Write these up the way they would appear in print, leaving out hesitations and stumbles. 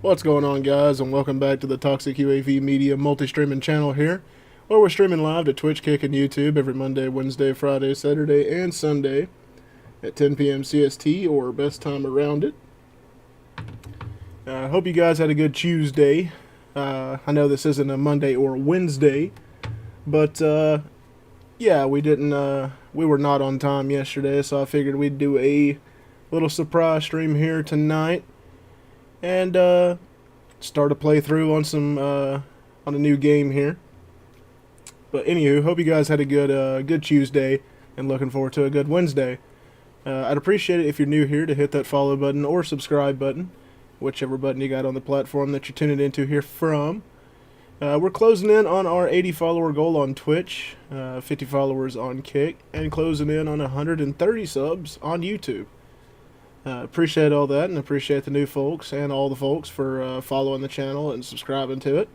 What's going on, guys, and welcome back to the Toxic UAV Media multi-streaming channel here, where we're streaming live to Twitch, Kick, and YouTube every Monday, Wednesday, Friday, Saturday, and Sunday at 10 p.m. CST, or best time around it. I hope you guys had a good Tuesday. I know this isn't a Monday or Wednesday, but yeah, we were not on time yesterday, so I figured we'd do a little surprise stream here tonight. And start a playthrough on a new game here. But anywho, hope you guys had a good Tuesday and looking forward to a good Wednesday. I'd appreciate it if you're new here to hit that follow button or subscribe button, whichever button you got on the platform that you're tuning into here from. We're closing in on our 80 follower goal on Twitch, 50 followers on Kick, and closing in on 130 subs on YouTube. Appreciate all that, and appreciate the new folks and all the folks for following the channel and subscribing to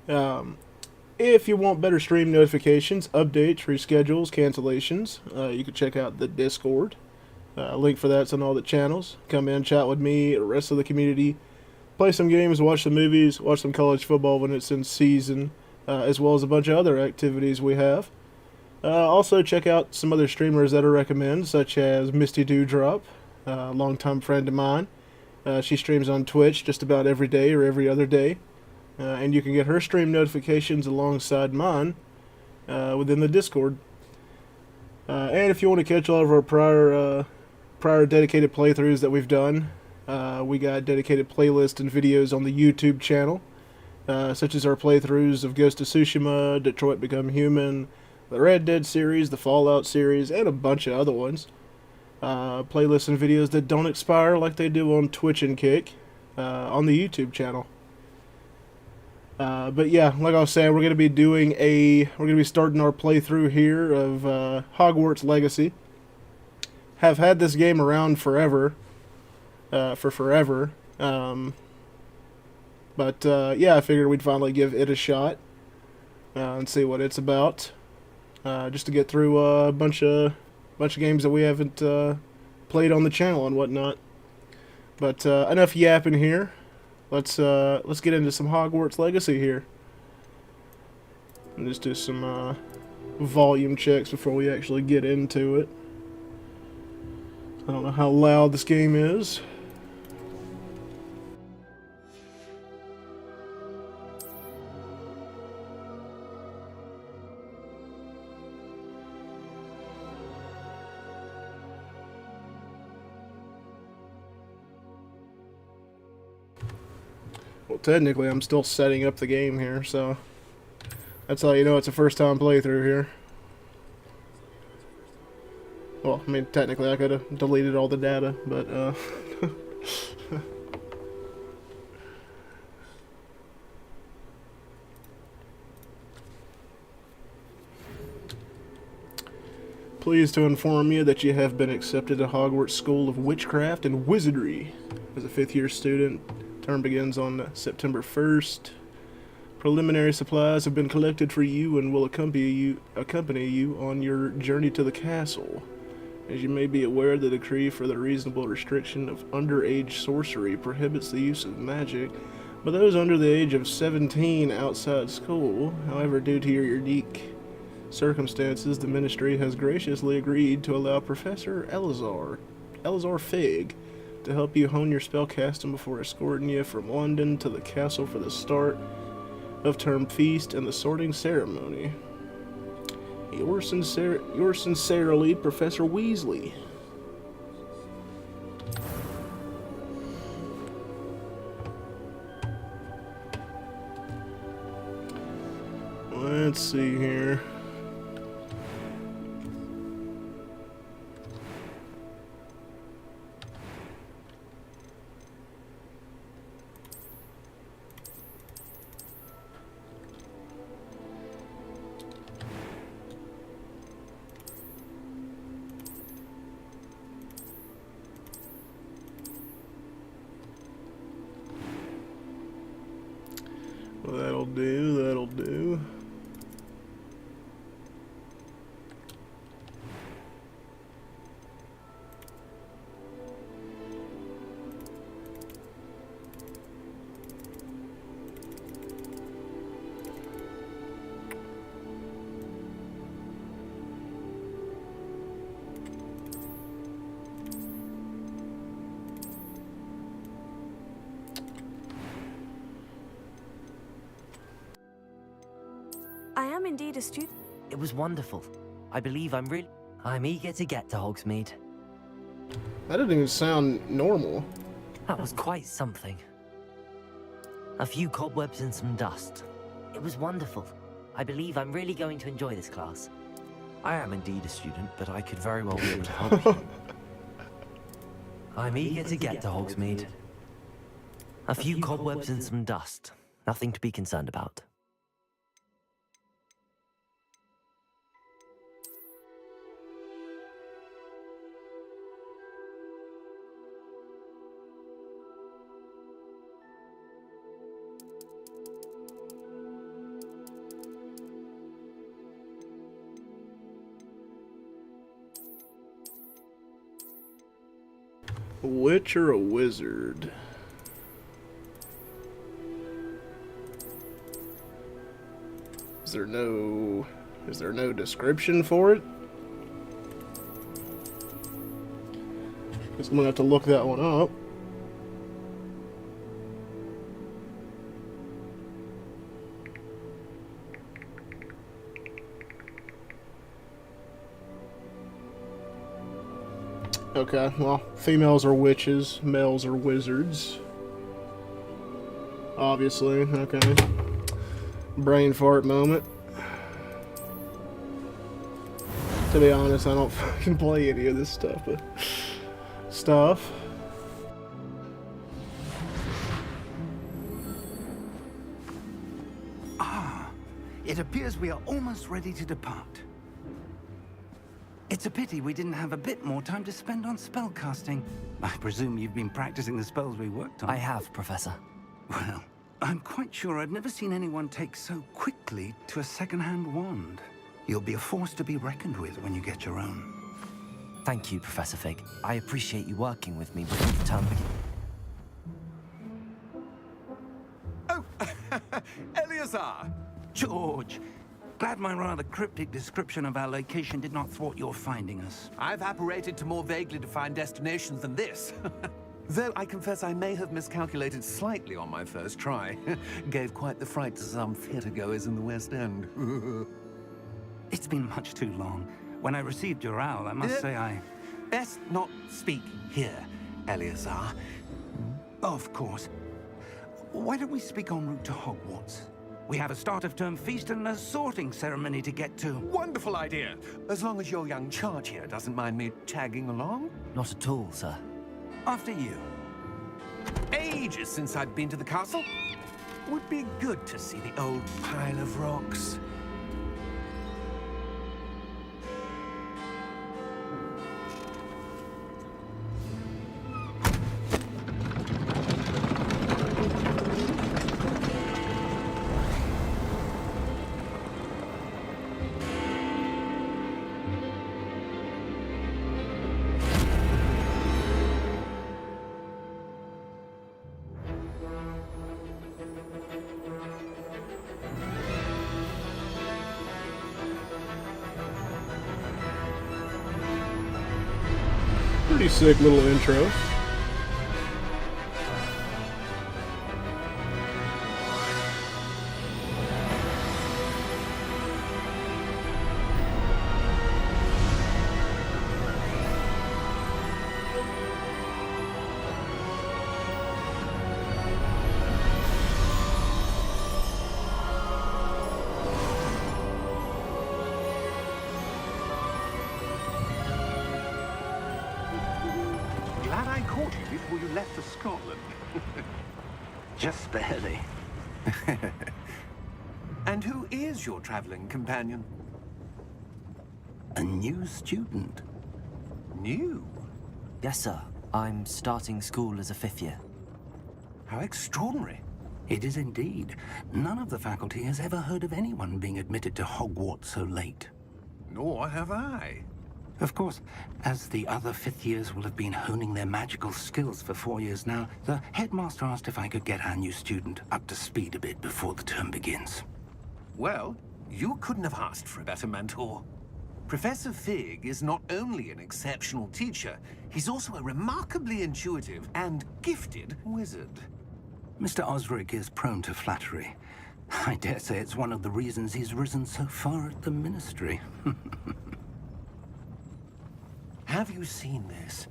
it. If you want better stream notifications, updates, reschedules, cancellations, you can check out the Discord. Link for that's on all the channels. Come in, chat with me, the rest of the community, play some games, watch some movies, watch some college football when it's in season, as well as a bunch of other activities we have. Also, check out some other streamers that I recommend, such as Misty Dewdrop, a longtime friend of mine. She streams on Twitch just about every day or every other day. And you can get her stream notifications alongside mine within the Discord. And if you want to catch all of our prior dedicated playthroughs that we've done, we got dedicated playlists and videos on the YouTube channel, such as our playthroughs of Ghost of Tsushima, Detroit Become Human, the Red Dead series, the Fallout series, and a bunch of other ones. Playlists and videos that don't expire like they do on Twitch and Kick on the YouTube channel. But yeah, like I was saying, we're going to be starting our playthrough here of Hogwarts Legacy. Have had this game around forever, but yeah, I figured we'd finally give it a shot and see what it's about. Just to get through a bunch of games that we haven't played on the channel and whatnot. But enough yapping here. Let's get into some Hogwarts Legacy here. And just do some volume checks before we actually get into it. I don't know how loud this game is. Well, technically, I'm still setting up the game here, so that's how you know it's a first-time playthrough here. Well, I mean, technically, I could have deleted all the data, but, Pleased to inform you that you have been accepted to Hogwarts School of Witchcraft and Wizardry as a fifth-year student. Term begins on September 1st. Preliminary supplies have been collected for you and will accompany you on your journey to the castle. As you may be aware, the decree for the reasonable restriction of underage sorcery prohibits the use of magic by those under the age of 17 outside school. However, due to your unique circumstances, the ministry has graciously agreed to allow Professor Elazar Fig to help you hone your spellcasting before escorting you from London to the castle for the start of term feast and the sorting ceremony. Yours sincerely, Professor Weasley. Let's see here. That'll do. indeed a student? It was wonderful. I believe I'm eager to get to Hogsmeade. That didn't even sound normal. That was quite something. A few cobwebs and some dust. It was wonderful. I believe I'm really going to enjoy this class. I am indeed a student, but I could very well be able to help you. I'm eager to get to Hogsmeade. A few cobwebs and some dust. Nothing to be concerned about. A witch or a wizard? Is there no description for it? Guess I'm gonna have to look that one up. Okay, well, females are witches, males are wizards. Obviously, okay. Brain fart moment. To be honest, I don't fucking play any of this stuff, but... It appears we are almost ready to depart. It's a pity we didn't have a bit more time to spend on spellcasting. I presume you've been practicing the spells we worked on. I have, Professor. Well, I'm quite sure I've never seen anyone take so quickly to a second-hand wand. You'll be a force to be reckoned with when you get your own. Thank you, Professor Fig. I appreciate you working with me before the term begins. Oh, Eleazar! George, glad my rather cryptic description of our location did not thwart your finding us. I've apparated to more vaguely defined destinations than this. Though I confess I may have miscalculated slightly on my first try. Gave quite the fright to some theatergoers in the West End. It's been much too long. When I received your owl, I must say I... Best not speak here, Eleazar. Of course. Why don't we speak en route to Hogwarts? We have a start-of-term feast and a sorting ceremony to get to. Wonderful idea! As long as your young charge here doesn't mind me tagging along. Not at all, sir. After you. Ages since I'd been to the castle. Would be good to see the old pile of rocks. Pretty sick little intro. Glad I caught you before you left for Scotland. Just barely. And who is your traveling companion? A new student. New? Yes, sir. I'm starting school as a 5th year. How extraordinary. It is indeed. None of the faculty has ever heard of anyone being admitted to Hogwarts so late. Nor have I. Of course, as the other 5th years will have been honing their magical skills for 4 years now, the headmaster asked if I could get our new student up to speed a bit before the term begins. Well, you couldn't have asked for a better mentor. Professor Fig is not only an exceptional teacher, he's also a remarkably intuitive and gifted wizard. Mr. Osric is prone to flattery. I dare say it's one of the reasons he's risen so far at the Ministry. Have you seen this?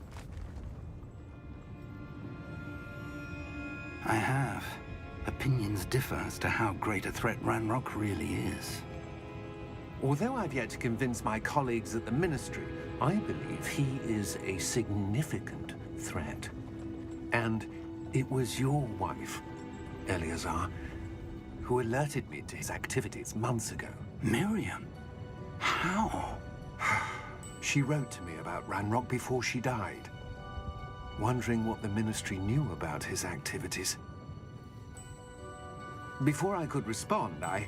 I have. Opinions differ as to how great a threat Ranrock really is. Although I've yet to convince my colleagues at the Ministry, I believe he is a significant threat. And it was your wife, Eleazar, who alerted me to his activities months ago. Miriam? How? She wrote to me about Ranrock before she died, wondering what the Ministry knew about his activities. Before I could respond, I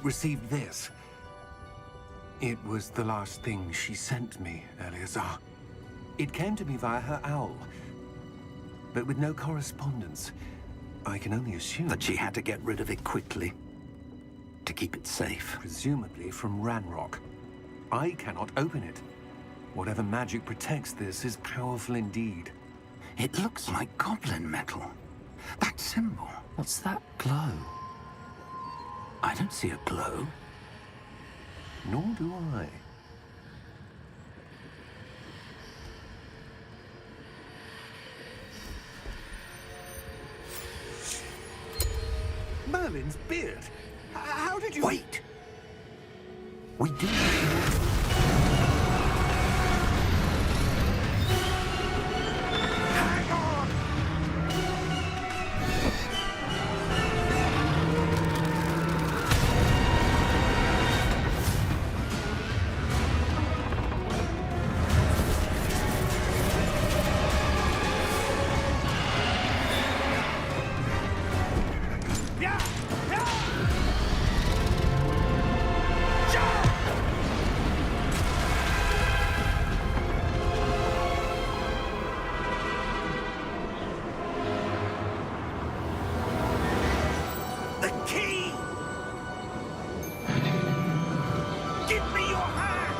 received this. It was the last thing she sent me, Eleazar. It came to me via her owl, but with no correspondence. I can only assume That she had to get rid of it quickly to keep it safe. presumably from Ranrock. I cannot open it. Whatever magic protects this is powerful indeed. It looks like goblin metal. That symbol. What's that glow? I don't see a glow. Nor do I. Merlin's beard. How did you... Wait! We do need more. Hang on! The key! Give me your hand!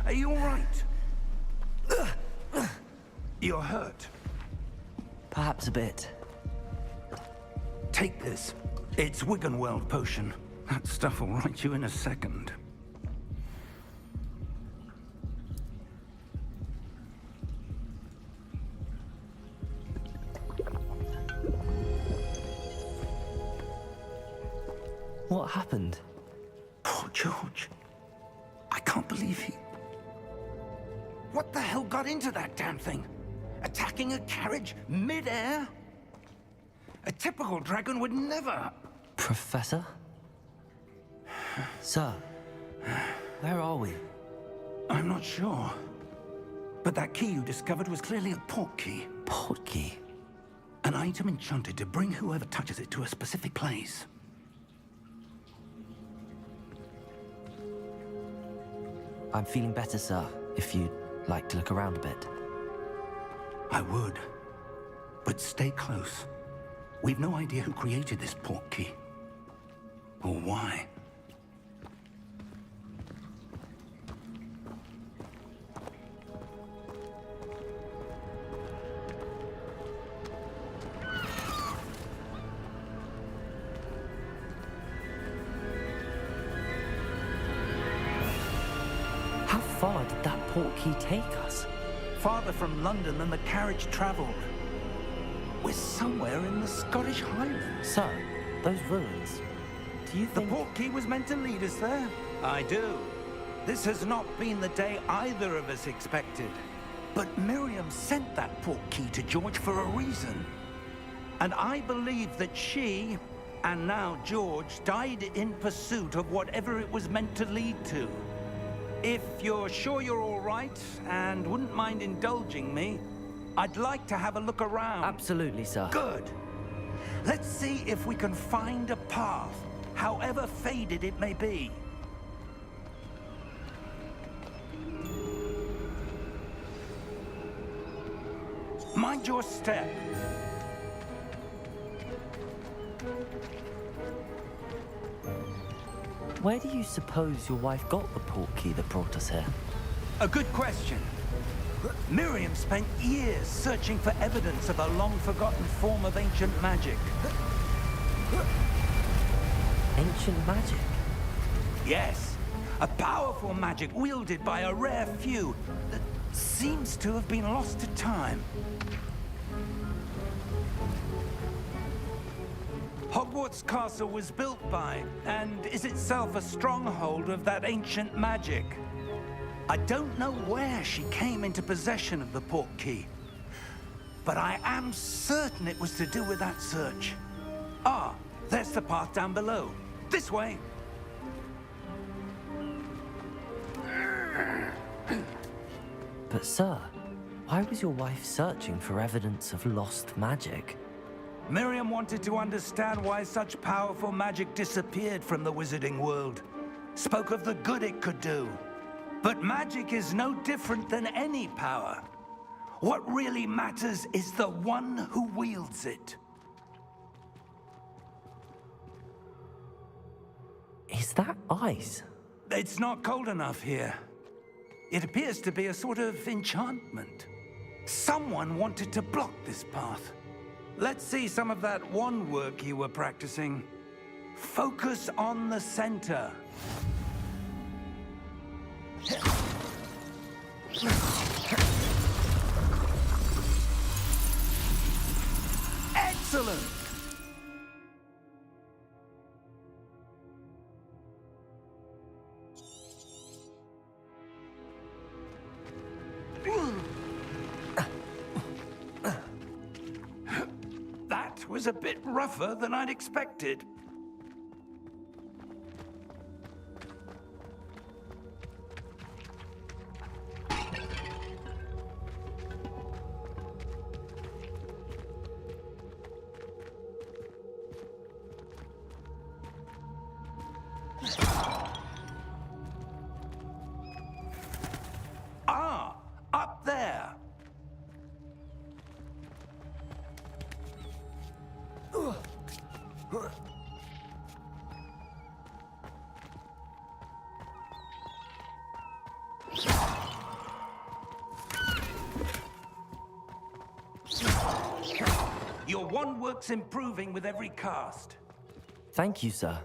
Are you all right? You're hurt. Perhaps a bit. Take this. It's Wiggenweld potion. That stuff will right you in a second. What happened? Poor George. I can't believe he... What the hell got into that damn thing? Attacking a carriage mid-air? A typical dragon would never... Professor? Sir, where are we? I'm not sure. But that key you discovered was clearly a port key. Portkey. An item enchanted to bring whoever touches it to a specific place. I'm feeling better, sir, if you'd like to look around a bit. I would. But stay close. We've no idea who created this port key. Or why. How far did that portkey take us? Farther from London than the carriage traveled. We're somewhere in the Scottish Highlands. Sir, those ruins. Do you The think... port key was meant to lead us there? I do. This has not been the day either of us expected. But Miriam sent that port key to George for a reason. And I believe that she, and now George, died in pursuit of whatever it was meant to lead to. If you're sure you're all right, and wouldn't mind indulging me, I'd like to have a look around. Absolutely, sir. Good. Let's see if we can find a path, however faded it may be. Mind your step. Where do you suppose your wife got the portkey that brought us here? A good question. Miriam spent years searching for evidence of a long-forgotten form of ancient magic. Ancient magic? Yes, a powerful magic wielded by a rare few that seems to have been lost to time. Hogwarts Castle was built by, and is itself a stronghold of that ancient magic. I don't know where she came into possession of the portkey, but I am certain it was to do with that search. Ah, there's the path down below. This way. But sir, why was your wife searching for evidence of lost magic? Miriam wanted to understand why such powerful magic disappeared from the wizarding world. Spoke of the good it could do. But magic is no different than any power. What really matters is the one who wields it. Is that ice? It's not cold enough here. It appears to be a sort of enchantment. Someone wanted to block this path. Let's see some of that wand work you were practicing. Focus on the center. Excellent! That was a bit rougher than I'd expected. Ah, up there. Your wand work's improving with every cast. Thank you, sir.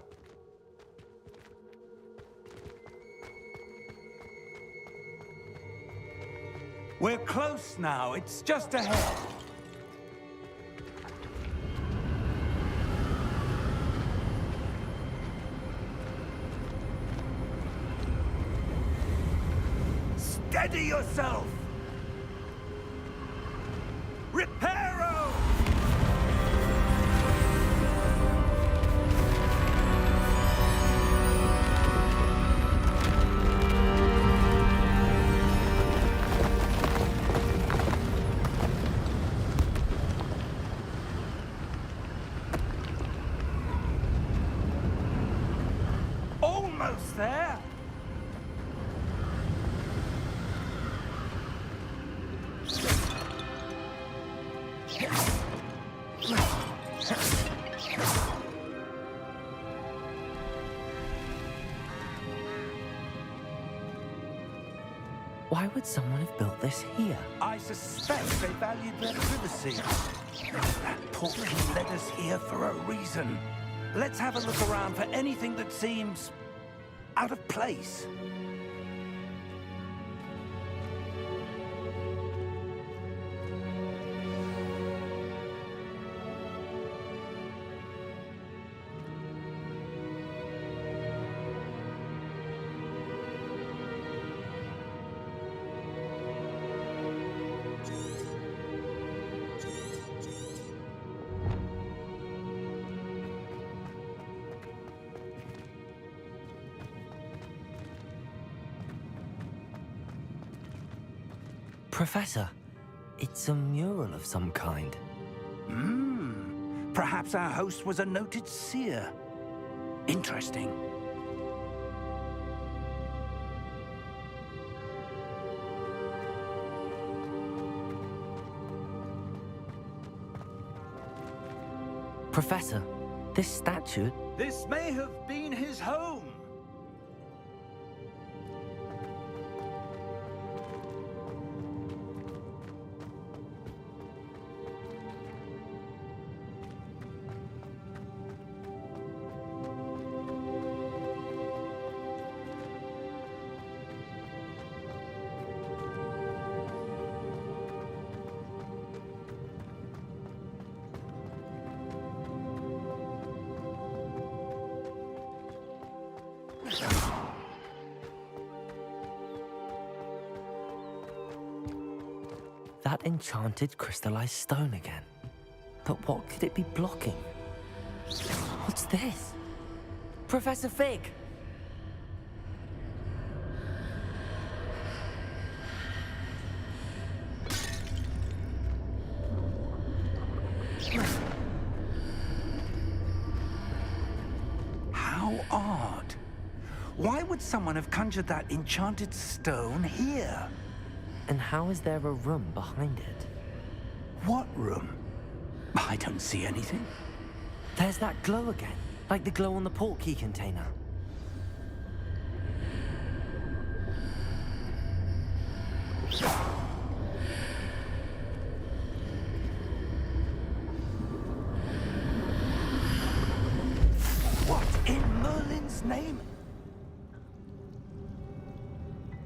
We're close now. It's just ahead. Steady yourself! Reparo! Almost there! Why would someone have built this here? I suspect they valued their privacy. That portkey led us here for a reason. Let's have a look around for anything that seems out of place. Professor, it's a mural of some kind. Perhaps our host was a noted seer. Interesting. Professor, this statue... This may have been his home. That enchanted crystallized stone again. But what could it be blocking? What's this? Professor Fig! How odd. Why would someone have conjured that enchanted stone here? And how is there a room behind it? What room? I don't see anything. There's that glow again, like the glow on the portkey container. What in Merlin's name?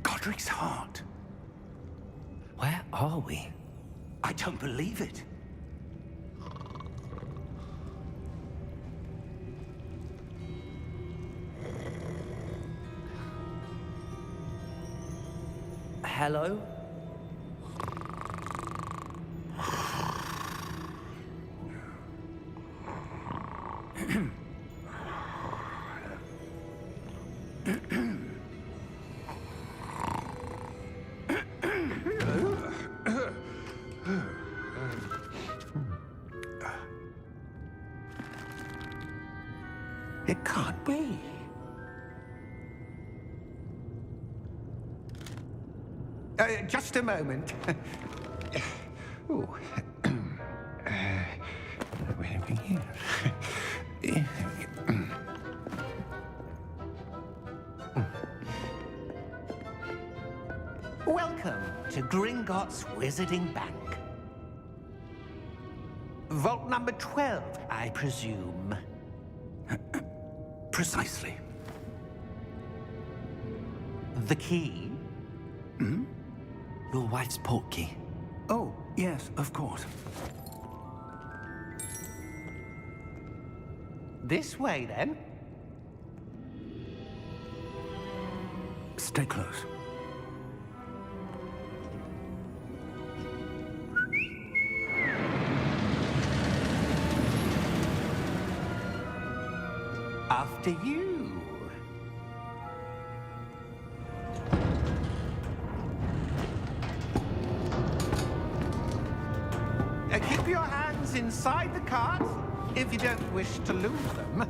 Godric's heart. Where are we? I don't believe it. Hello? It can't be. Just a moment. Ooh. Where are we here? Welcome to Gringotts Wizarding Bank. Vault number 12, I presume. Precisely. The key? Your wife's portkey. Oh, yes, of course. This way, then. Stay close. After you. Keep your hands inside the cart if you don't wish to lose them.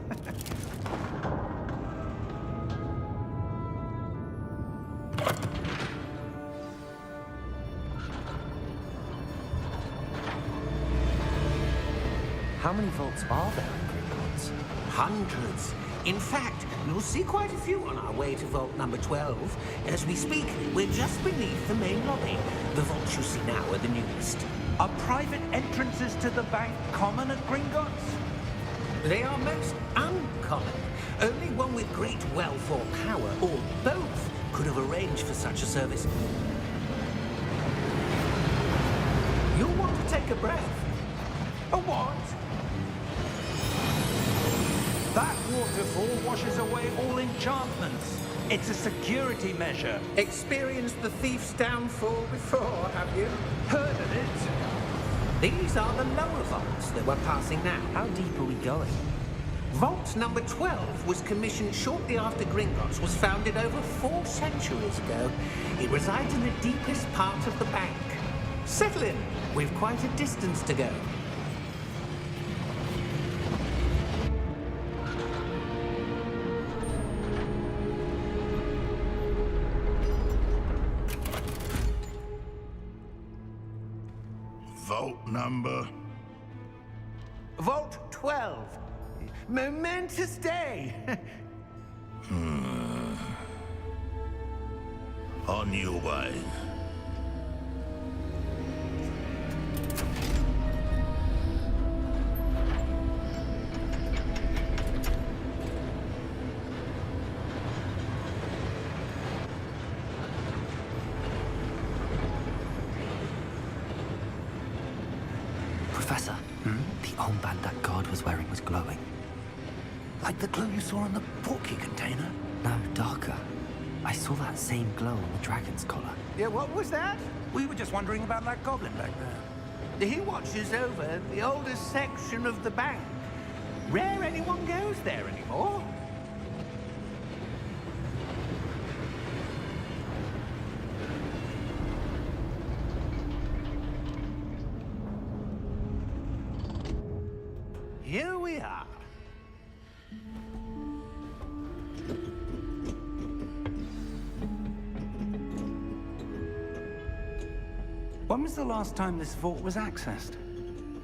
How many vaults are there in Gringotts? Hundreds. In fact, you'll see quite a few on our way to vault number 12. As we speak, we're just beneath the main lobby. The vaults you see now are the newest. Are private entrances to the bank common at Gringotts? They are most uncommon. Only one with great wealth or power, or both, could have arranged for such a service. You'll want to take a breath. A what? That waterfall washes away all enchantments. It's a security measure. Experienced the thief's downfall before, have you? Heard of it? These are the lower vaults that we're passing now. How deep are we going? Vault number 12 was commissioned shortly after Gringotts was founded over 4 centuries ago. It resides in the deepest part of the bank. Settle in. We've quite a distance to go. Vault number? Vault 12. Momentous day. On your way. Professor, the armband that guard was wearing was glowing. Like the glow you saw in the portkey container? No, darker. I saw that same glow on the dragon's collar. Yeah, what was that? We were just wondering about that goblin back there. He watches over the oldest section of the bank. Rare anyone goes there anymore. Here we are. When was the last time this vault was accessed?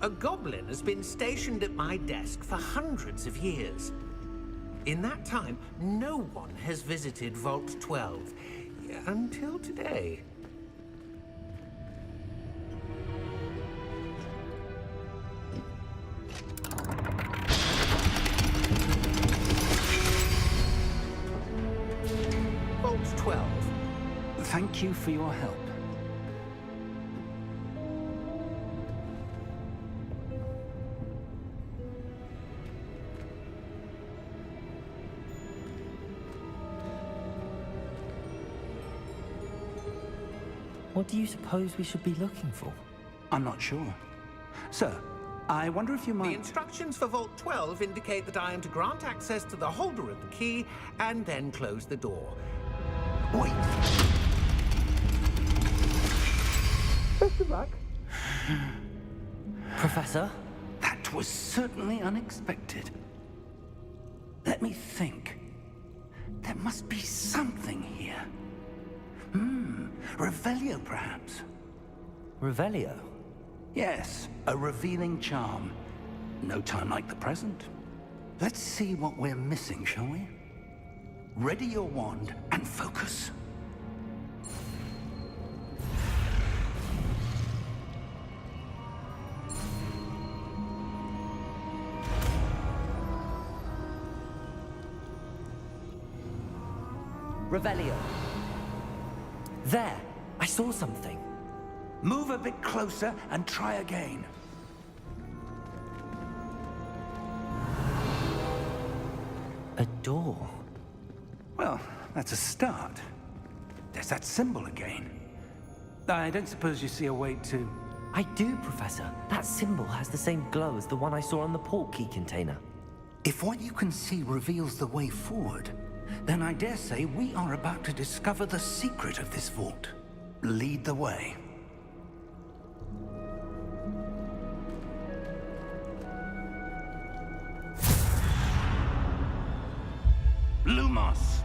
A goblin has been stationed at my desk for hundreds of years. In that time, no one has visited Vault 12 until today. Vault 12. Thank you for your help. What do you suppose we should be looking for? I'm not sure. Sir, I wonder if you The might... instructions for Vault 12 indicate that I am to grant access to the holder of the key and then close the door. Wait! Best of luck. Professor? That was certainly unexpected. Let me think. There must be something here. Revelio, perhaps? Revelio? Yes, a revealing charm. No time like the present. Let's see what we're missing, shall we? Ready your wand and focus. Revelio. There! I saw something. Move a bit closer and try again. A door. Well, that's a start. There's that symbol again. I don't suppose you see a way to... I do, Professor. That symbol has the same glow as the one I saw on the port key container. If what you can see reveals the way forward, then I dare say we are about to discover the secret of this vault. Lead the way. Lumos!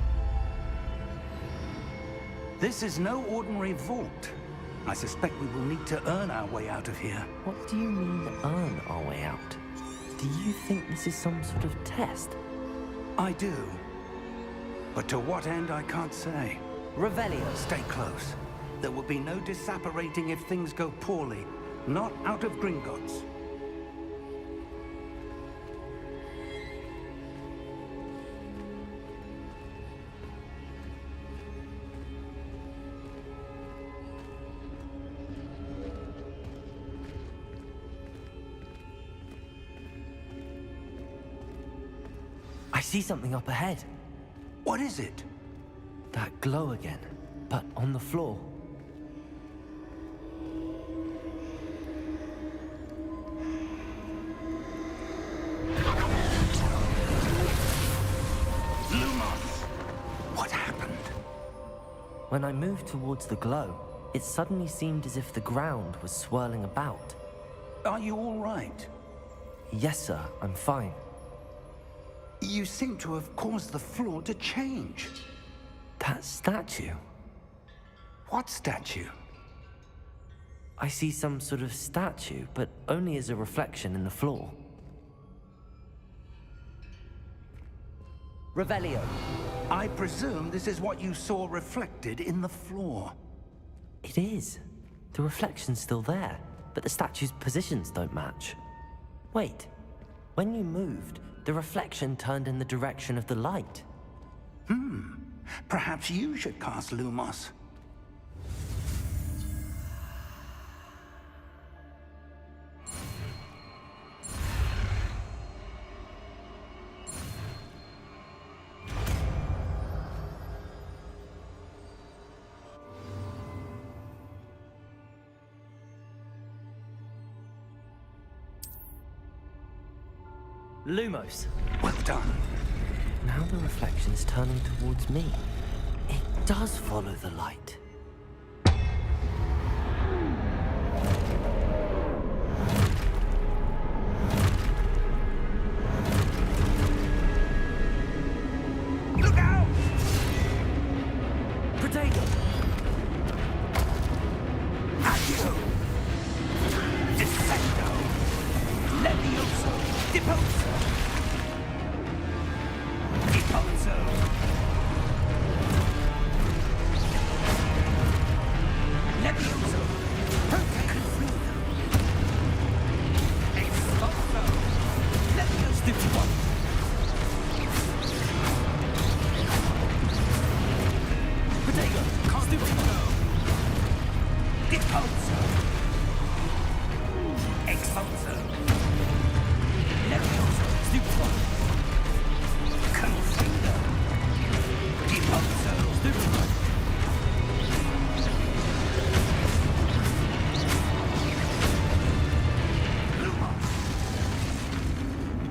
This is no ordinary vault. I suspect we will need to earn our way out of here. What do you mean, earn our way out? Do you think this is some sort of test? I do. But to what end, I can't say. Revelio. Stay close. There will be no disapparating if things go poorly. Not out of Gringotts. I see something up ahead. What is it? That glow again, but on the floor. Lumos! What happened? When I moved towards the glow, it suddenly seemed as if the ground was swirling about. Are you all right? Yes, sir, I'm fine. You seem to have caused the floor to change. That statue. What statue? I see some sort of statue, but only as a reflection in the floor. Revelio. I presume this is what you saw reflected in the floor. It is. The reflection's still there, but the statue's positions don't match. Wait. When you moved, the reflection turned in the direction of the light. Perhaps you should cast Lumos. Lumos. Well done. Now the reflection is turning towards me. It does follow the light. Look out! Protego! Accio! Descendo! Levioso! Deposo! Deposo! Levioso! Protego freedom! Expulso! Levioso! Deposo! Protego! Constipo! Deposo! Expulso! Levioso! Stupefy! Confido! Deposo! Stupefy!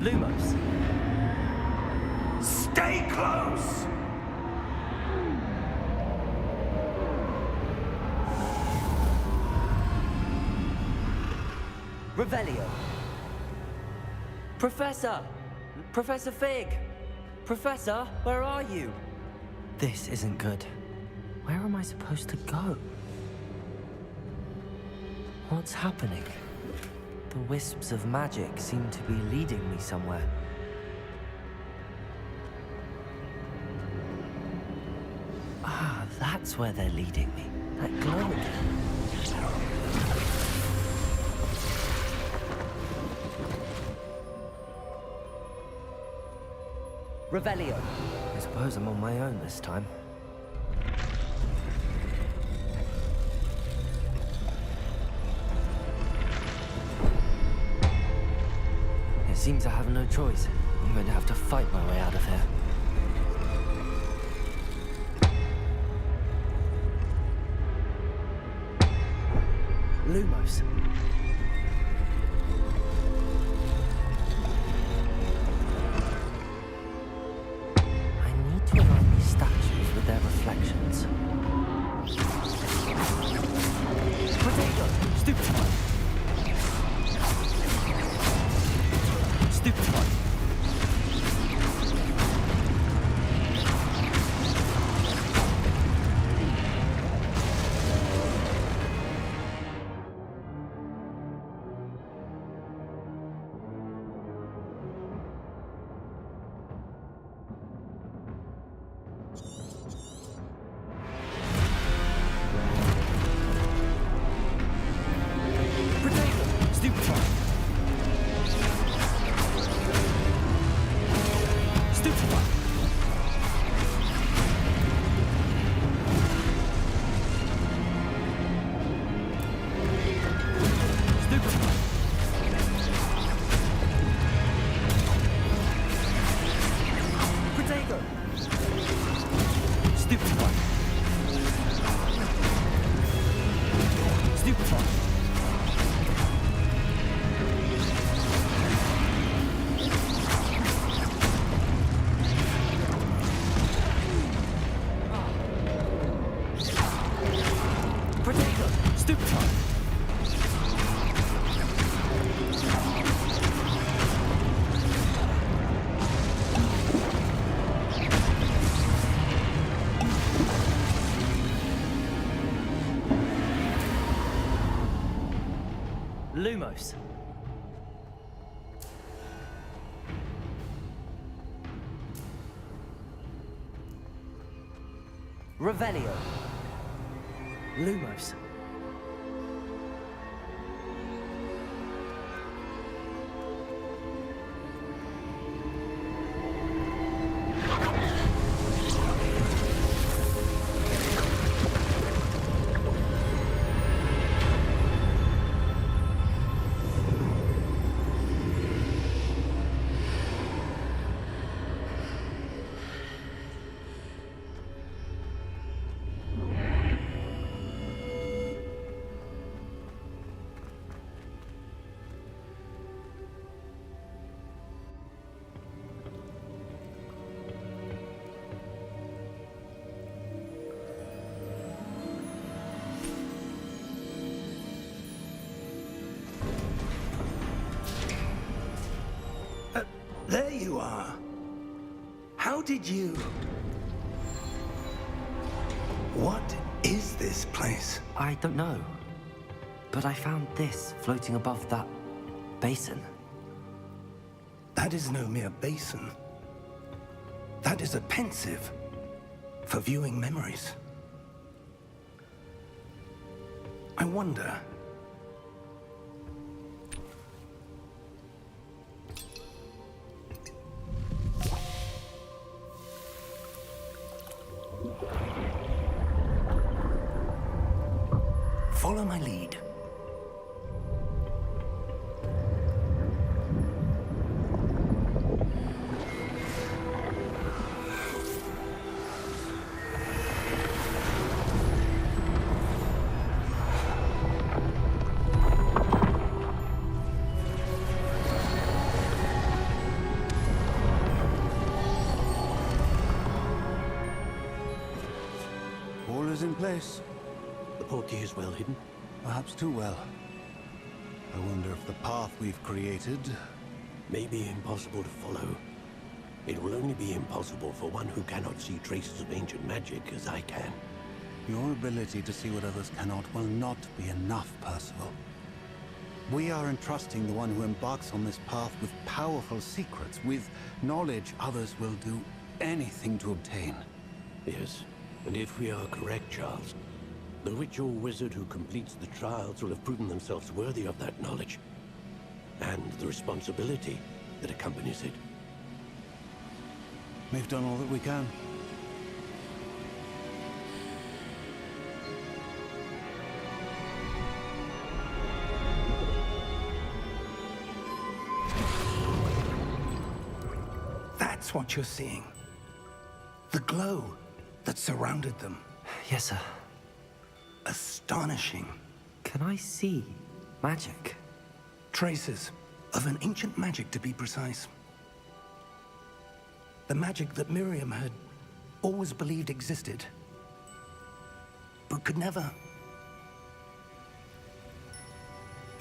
Lumos! Stay close! Revelio! Professor! Professor Fig! Professor, where are you? This isn't good. Where am I supposed to go? What's happening? The wisps of magic seem to be leading me somewhere. Ah, that's where they're leading me. That glow again. Revelio. I suppose I'm on my own this time. It seems I have no choice. I'm going to have to fight my way out of here. Lumos. I need to align these statues with their reflections. Potato! Stupefy! Stupefy! Lumos. Revelio. Lumos. There you are. How did you... What is this place? I don't know. But I found this floating above that basin. That is no mere basin. That is a pensive for viewing memories. I wonder... Follow my lead. All is in place. The portkey is well hidden. Perhaps too well. I wonder if the path we've created... May be impossible to follow. It will only be impossible for one who cannot see traces of ancient magic as I can. Your ability to see what others cannot will not be enough, Percival. We are entrusting the one who embarks on this path with powerful secrets, with knowledge others will do anything to obtain. Yes, and if we are correct, Charles, the ritual wizard who completes the trials will have proven themselves worthy of that knowledge, and the responsibility that accompanies it. We've done all that we can. That's what you're seeing. The glow that surrounded them. Yes, sir. Astonishing. Can I see magic? Traces of an ancient magic, to be precise. The magic that Miriam had always believed existed, but could never.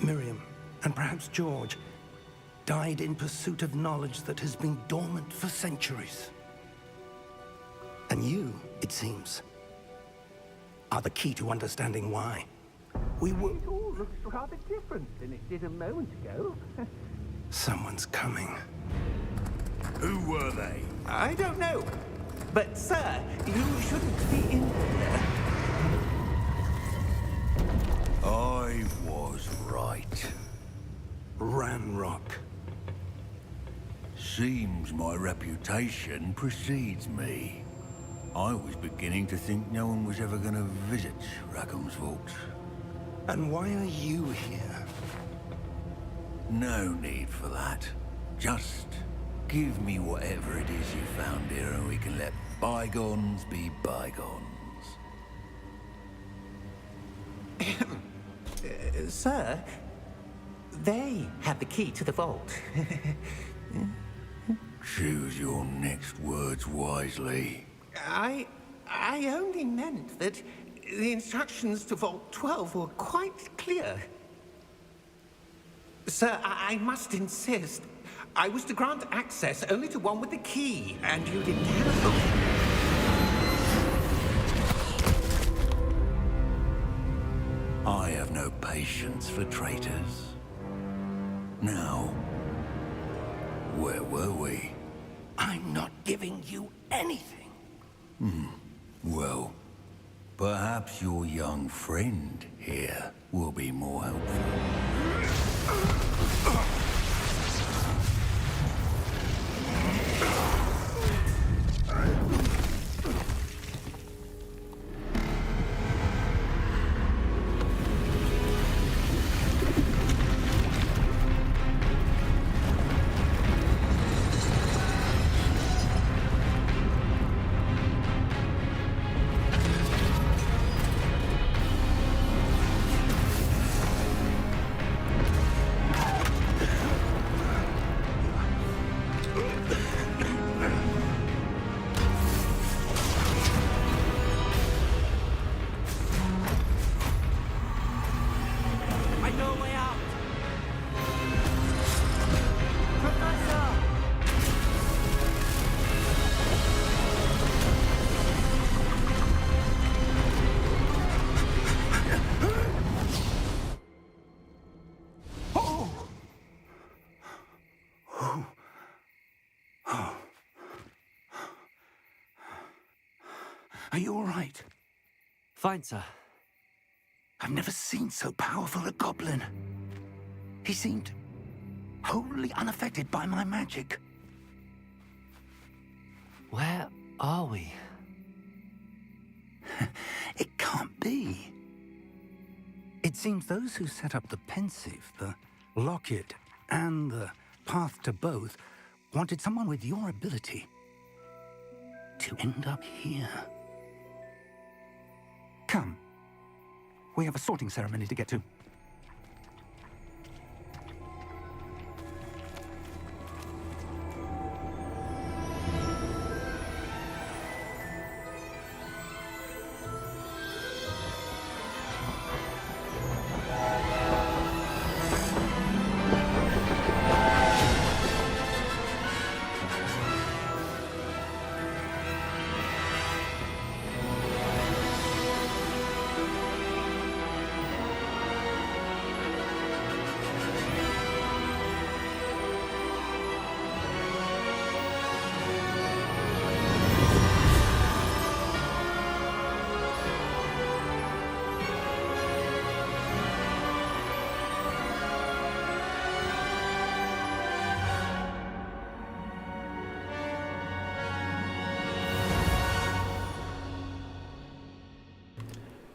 Miriam, and perhaps George, died in pursuit of knowledge that has been dormant for centuries. And you, it seems, are the key to understanding why. We were... It all looks rather different than it did a moment ago. Someone's coming. Who were they? I don't know. But, sir, you shouldn't be in here. I was right. Ranrock. Seems my reputation precedes me. I was beginning to think no one was ever going to visit Rackham's vault. And why are you here? No need for that. Just give me whatever it is you found here and we can let bygones be bygones. Sir, they have the key to the vault. Choose your next words wisely. I only meant that the instructions to Vault 12 were quite clear. Sir, I must insist. I was to grant access only to one with the key, and you didn't have them. I have no patience for traitors. Now, where were we? I'm not giving you anything. Well, perhaps your young friend here will be more helpful. Are you all right? Fine, sir. I've never seen so powerful a goblin. He seemed wholly unaffected by my magic. Where are we? It can't be. It seems those who set up the pensive, the locket, and the path to both wanted someone with your ability to end up here. Come. We have a sorting ceremony to get to.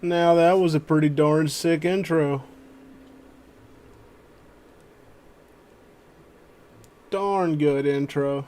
Now that was a pretty darn sick intro. Darn good intro.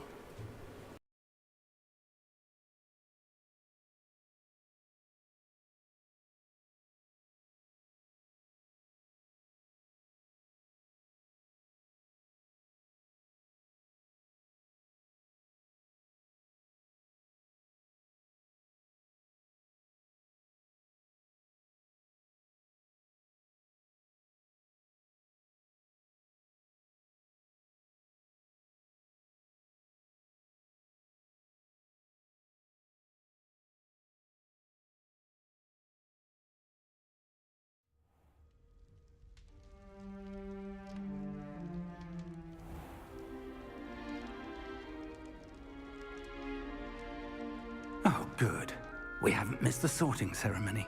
Oh, good. We haven't missed the sorting ceremony.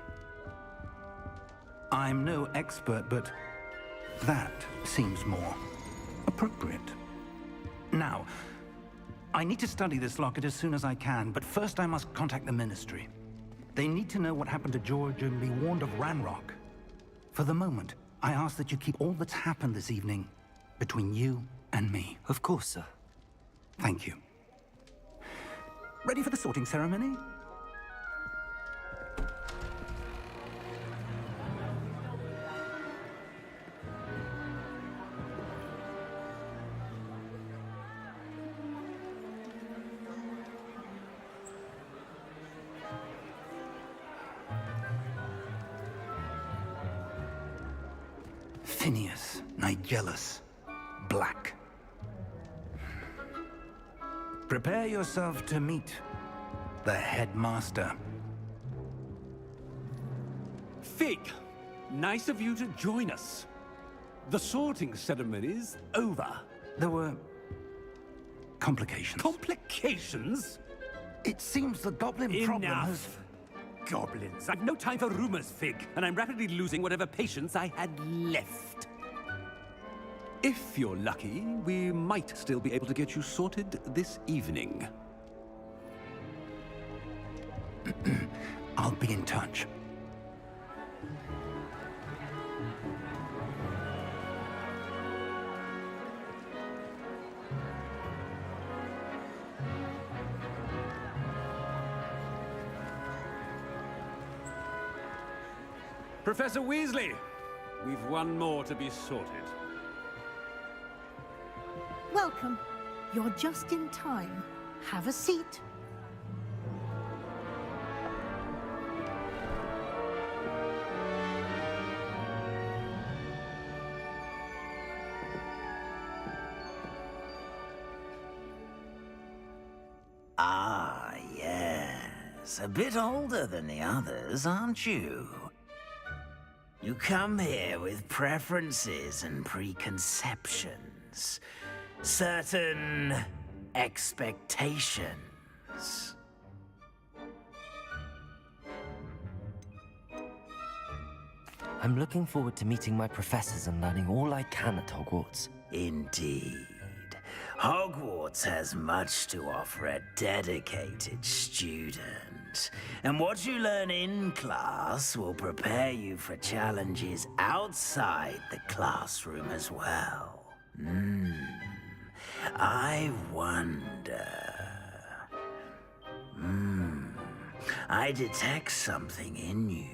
I'm no expert, but that seems more appropriate. Now, I need to study this locket as soon as I can, but first I must contact the Ministry. They need to know what happened to George and be warned of Ranrock. For the moment, I ask that you keep all that's happened this evening between you and me. Of course, sir. Thank you. Ready for the sorting ceremony? Phineas Nigellus Black. Prepare yourself to meet the headmaster. Fig, nice of you to join us. The sorting ceremony's over. There were complications. Complications? It seems the goblin problem has... Enough. Goblins. I've no time for rumors, Fig, and I'm rapidly losing whatever patience I had left. If you're lucky, we might still be able to get you sorted this evening. I'll be in touch. Professor Weasley, we've one more to be sorted. Welcome. You're just in time. Have a seat. Ah, yes. A bit older than the others, aren't you? You come here with preferences and preconceptions. Certain expectations. I'm looking forward to meeting my professors and learning all I can at Hogwarts. Indeed. Hogwarts has much to offer a dedicated student. And what you learn in class will prepare you for challenges outside the classroom as well. I wonder... I detect something in you.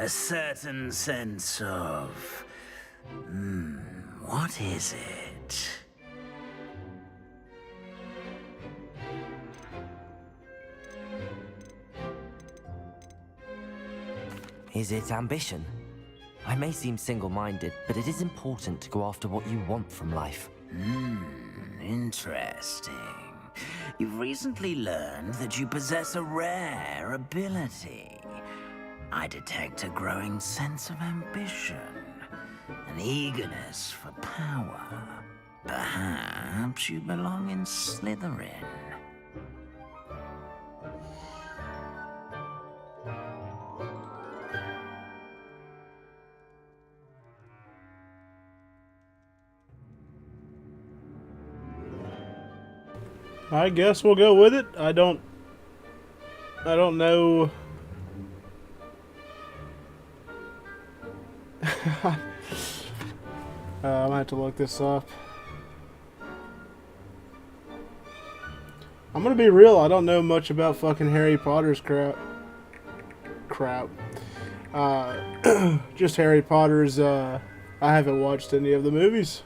A certain sense of... what is it? Is it ambition? I may seem single-minded, but it is important to go after what you want from life. Interesting. You've recently learned that you possess a rare ability. I detect a growing sense of ambition, an eagerness for power. Perhaps you belong in Slytherin. I guess we'll go with it. I don't know. I'm gonna have to look this up. I'm gonna be real, I don't know much about fucking Harry Potter's crap. Just Harry Potter's, I haven't watched any of the movies.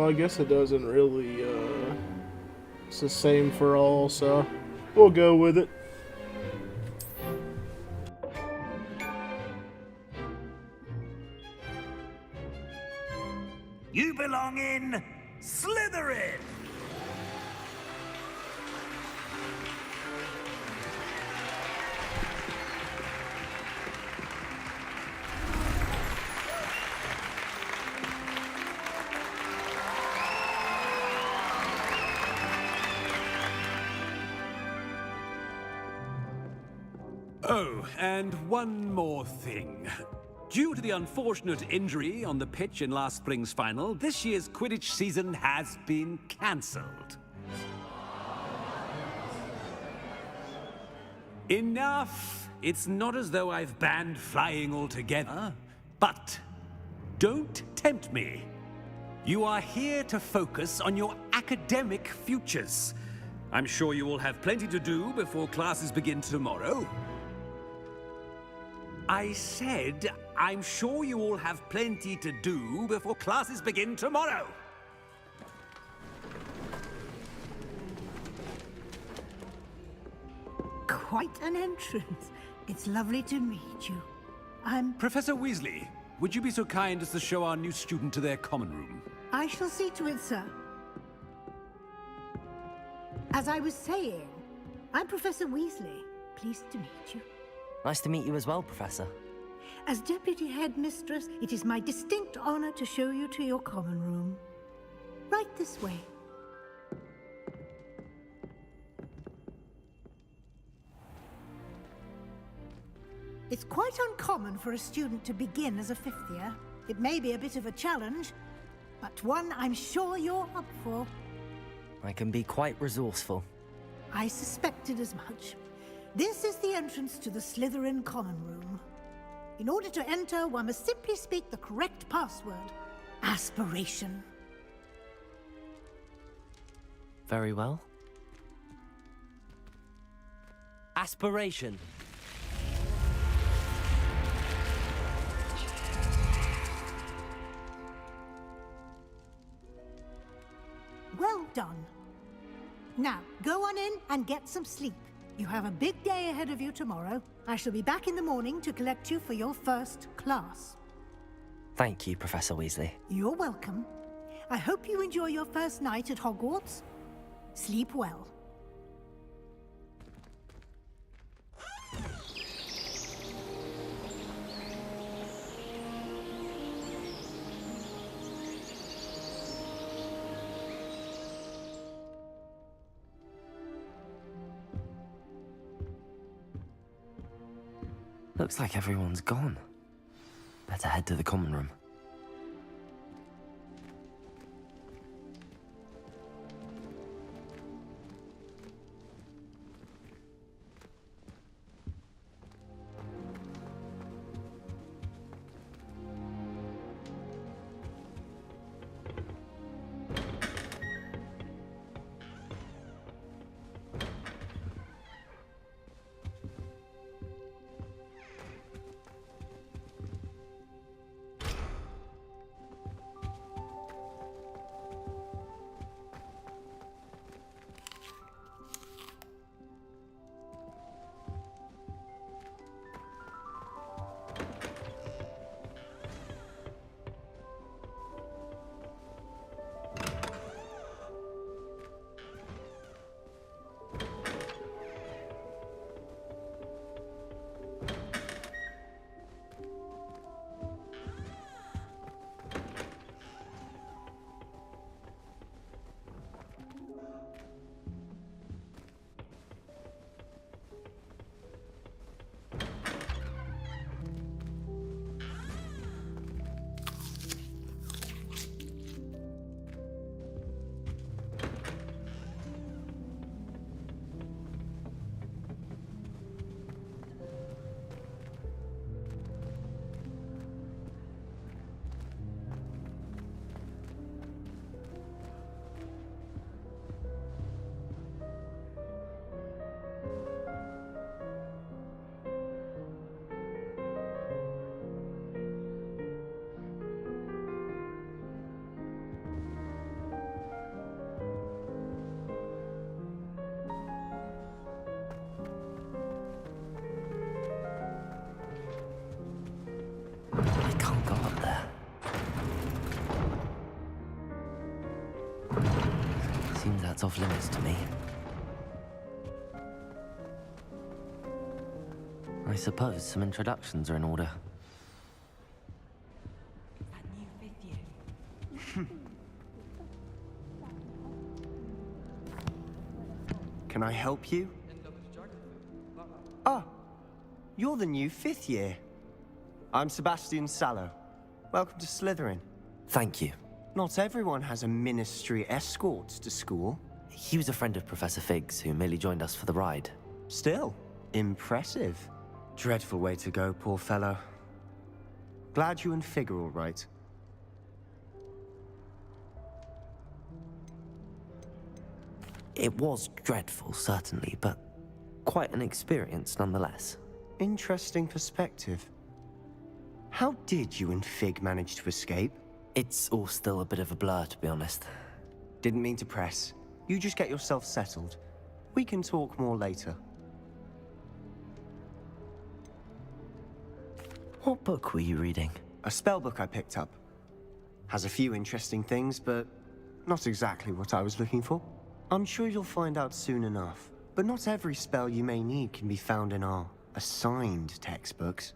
I guess it doesn't really, it's the same for all, so we'll go with it. You belong in Slytherin! Oh, and one more thing. Due to the unfortunate injury on the pitch in last spring's final, this year's Quidditch season has been cancelled. Enough! It's not as though I've banned flying altogether, but don't tempt me. You are here to focus on your academic futures. I'm sure you will have plenty to do before classes begin tomorrow. I said, I'm sure you all have plenty to do before classes begin tomorrow. Quite an entrance. It's lovely to meet you. I'm... Professor Weasley, would you be so kind as to show our new student to their common room? I shall see to it, sir. As I was saying, I'm Professor Weasley. Pleased to meet you. Nice to meet you as well, Professor. As Deputy Headmistress, it is my distinct honor to show you to your common room. Right this way. It's quite uncommon for a student to begin as a fifth year. It may be a bit of a challenge, but one I'm sure you're up for. I can be quite resourceful. I suspected as much. This is the entrance to the Slytherin common room. In order to enter, one must simply speak the correct password. Aspiration. Very well. Aspiration. Well done. Now, go on in and get some sleep. You have a big day ahead of you tomorrow. I shall be back in the morning to collect you for your first class. Thank you, Professor Weasley. You're welcome. I hope you enjoy your first night at Hogwarts. Sleep well. Looks like everyone's gone. Better head to the common room. Seems that's off limits to me. I suppose some introductions are in order. Can I help you? Ah, you're the new 5th year. I'm Sebastian Sallow. Welcome to Slytherin. Thank you. Not everyone has a ministry escort to school. He was a friend of Professor Fig's who merely joined us for the ride. Still, impressive. Dreadful way to go, poor fellow. Glad you and Fig are all right. It was dreadful, certainly, but quite an experience nonetheless. Interesting perspective. How did you and Fig manage to escape? It's all still a bit of a blur, to be honest. Didn't mean to press. You just get yourself settled. We can talk more later. What book were you reading? A spell book I picked up. Has a few interesting things, but not exactly what I was looking for. I'm sure you'll find out soon enough. But not every spell you may need can be found in our assigned textbooks.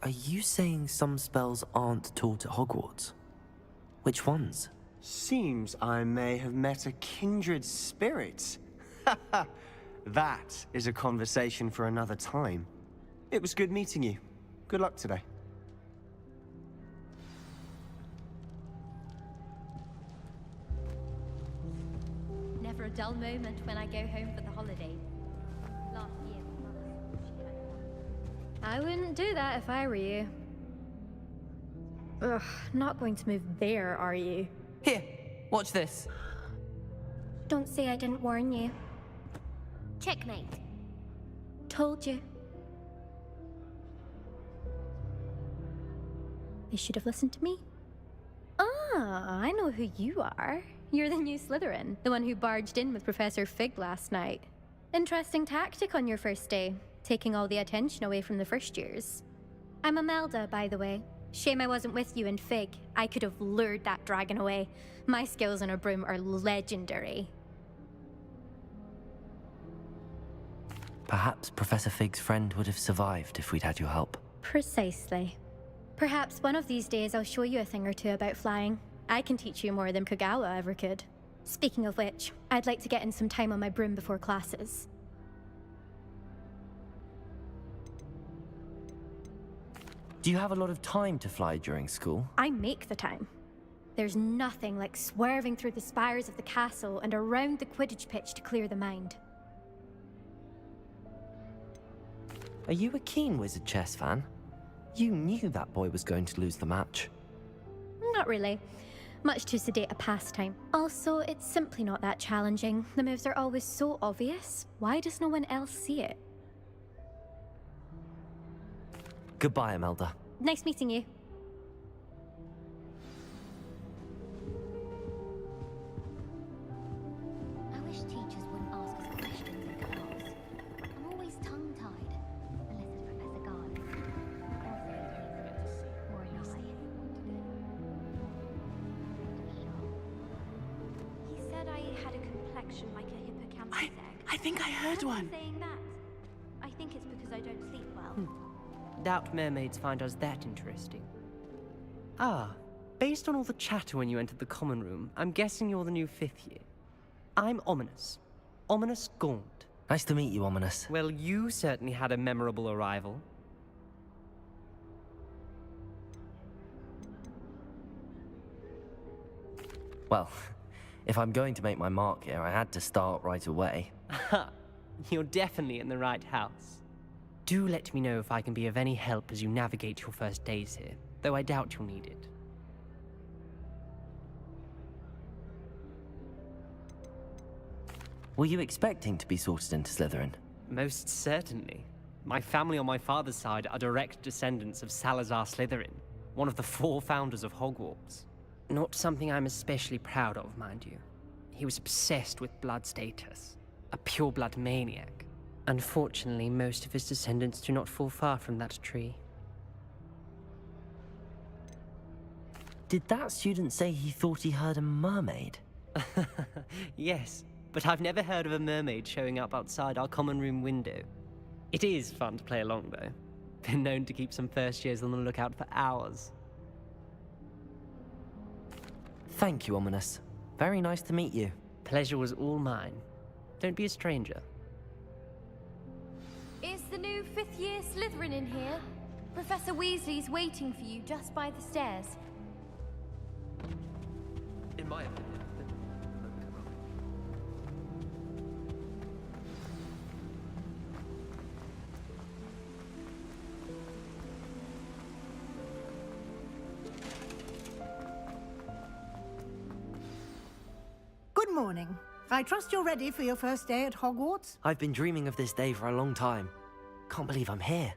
Are you saying some spells aren't taught at Hogwarts? Which ones? Seems I may have met a kindred spirit. That is a conversation for another time. It was good meeting you. Good luck today. Never a dull moment when I go home for the holidays. Last year, I wouldn't do that if I were you. Ugh, not going to move there, are you? Here, watch this. Don't say I didn't warn you. Checkmate. Told you. They should have listened to me. Ah, I know who you are. You're the new Slytherin, the one who barged in with Professor Fig last night. Interesting tactic on your first day, taking all the attention away from the first years. I'm Imelda, by the way. Shame I wasn't with you in Fig. I could have lured that dragon away. My skills on a broom are legendary. Perhaps Professor Fig's friend would have survived if we'd had your help. Precisely. Perhaps one of these days I'll show you a thing or two about flying. I can teach you more than Kagawa ever could. Speaking of which, I'd like to get in some time on my broom before classes. Do you have a lot of time to fly during school? I make the time. There's nothing like swerving through the spires of the castle and around the Quidditch pitch to clear the mind. Are you a keen Wizard chess fan? You knew that boy was going to lose the match. Not really. Much too sedate a pastime. Also, it's simply not that challenging. The moves are always so obvious. Why does no one else see it? Goodbye, Imelda. Nice meeting you. I wish teachers wouldn't ask us questions in class. I'm always tongue-tied, unless it's Professor Garland. Or an He said I had a complexion like a hippocampus egg. I think I heard one. Saying that. I think it's because I don't sleep well. Doubt mermaids find us that interesting. Ah, based on all the chatter when you entered the common room, I'm guessing you're the new 5th year. I'm Ominous. Ominous Gaunt. Nice to meet you, Ominous. Well, you certainly had a memorable arrival. Well, if I'm going to make my mark here, I had to start right away. Ha! You're definitely in the right house. Do let me know if I can be of any help as you navigate your first days here, though I doubt you'll need it. Were you expecting to be sorted into Slytherin? Most certainly. My family on my father's side are direct descendants of Salazar Slytherin, one of the 4 founders of Hogwarts. Not something I'm especially proud of, mind you. He was obsessed with blood status, a pure-blood maniac. Unfortunately, most of his descendants do not fall far from that tree. Did that student say he thought he heard a mermaid? Yes, but I've never heard of a mermaid showing up outside our common room window. It is fun to play along, though. Been known to keep some first years on the lookout for hours. Thank you, Ominous. Very nice to meet you. Pleasure was all mine. Don't be a stranger. Is the new 5th year Slytherin in here? Professor Weasley's waiting for you just by the stairs. In my opinion. Good morning. I trust you're ready for your first day at Hogwarts? I've been dreaming of this day for a long time. Can't believe I'm here.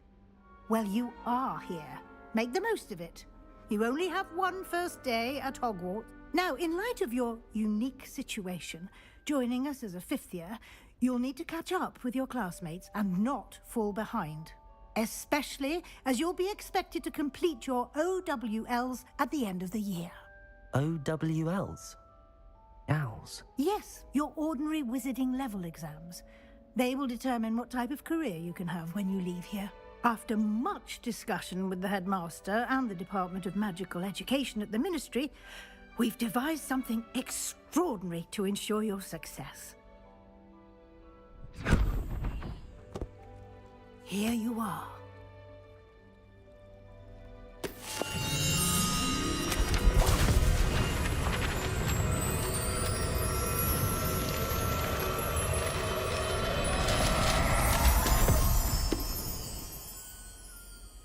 Well, you are here. Make the most of it. You only have one first day at Hogwarts. Now, in light of your unique situation, joining us as a 5th year, you'll need to catch up with your classmates and not fall behind. Especially as you'll be expected to complete your OWLs at the end of the year. OWLs? Owls? Yes, your ordinary wizarding level exams. They will determine what type of career you can have when you leave here. After much discussion with the headmaster and the Department of Magical Education at the Ministry, we've devised something extraordinary to ensure your success. Here you are.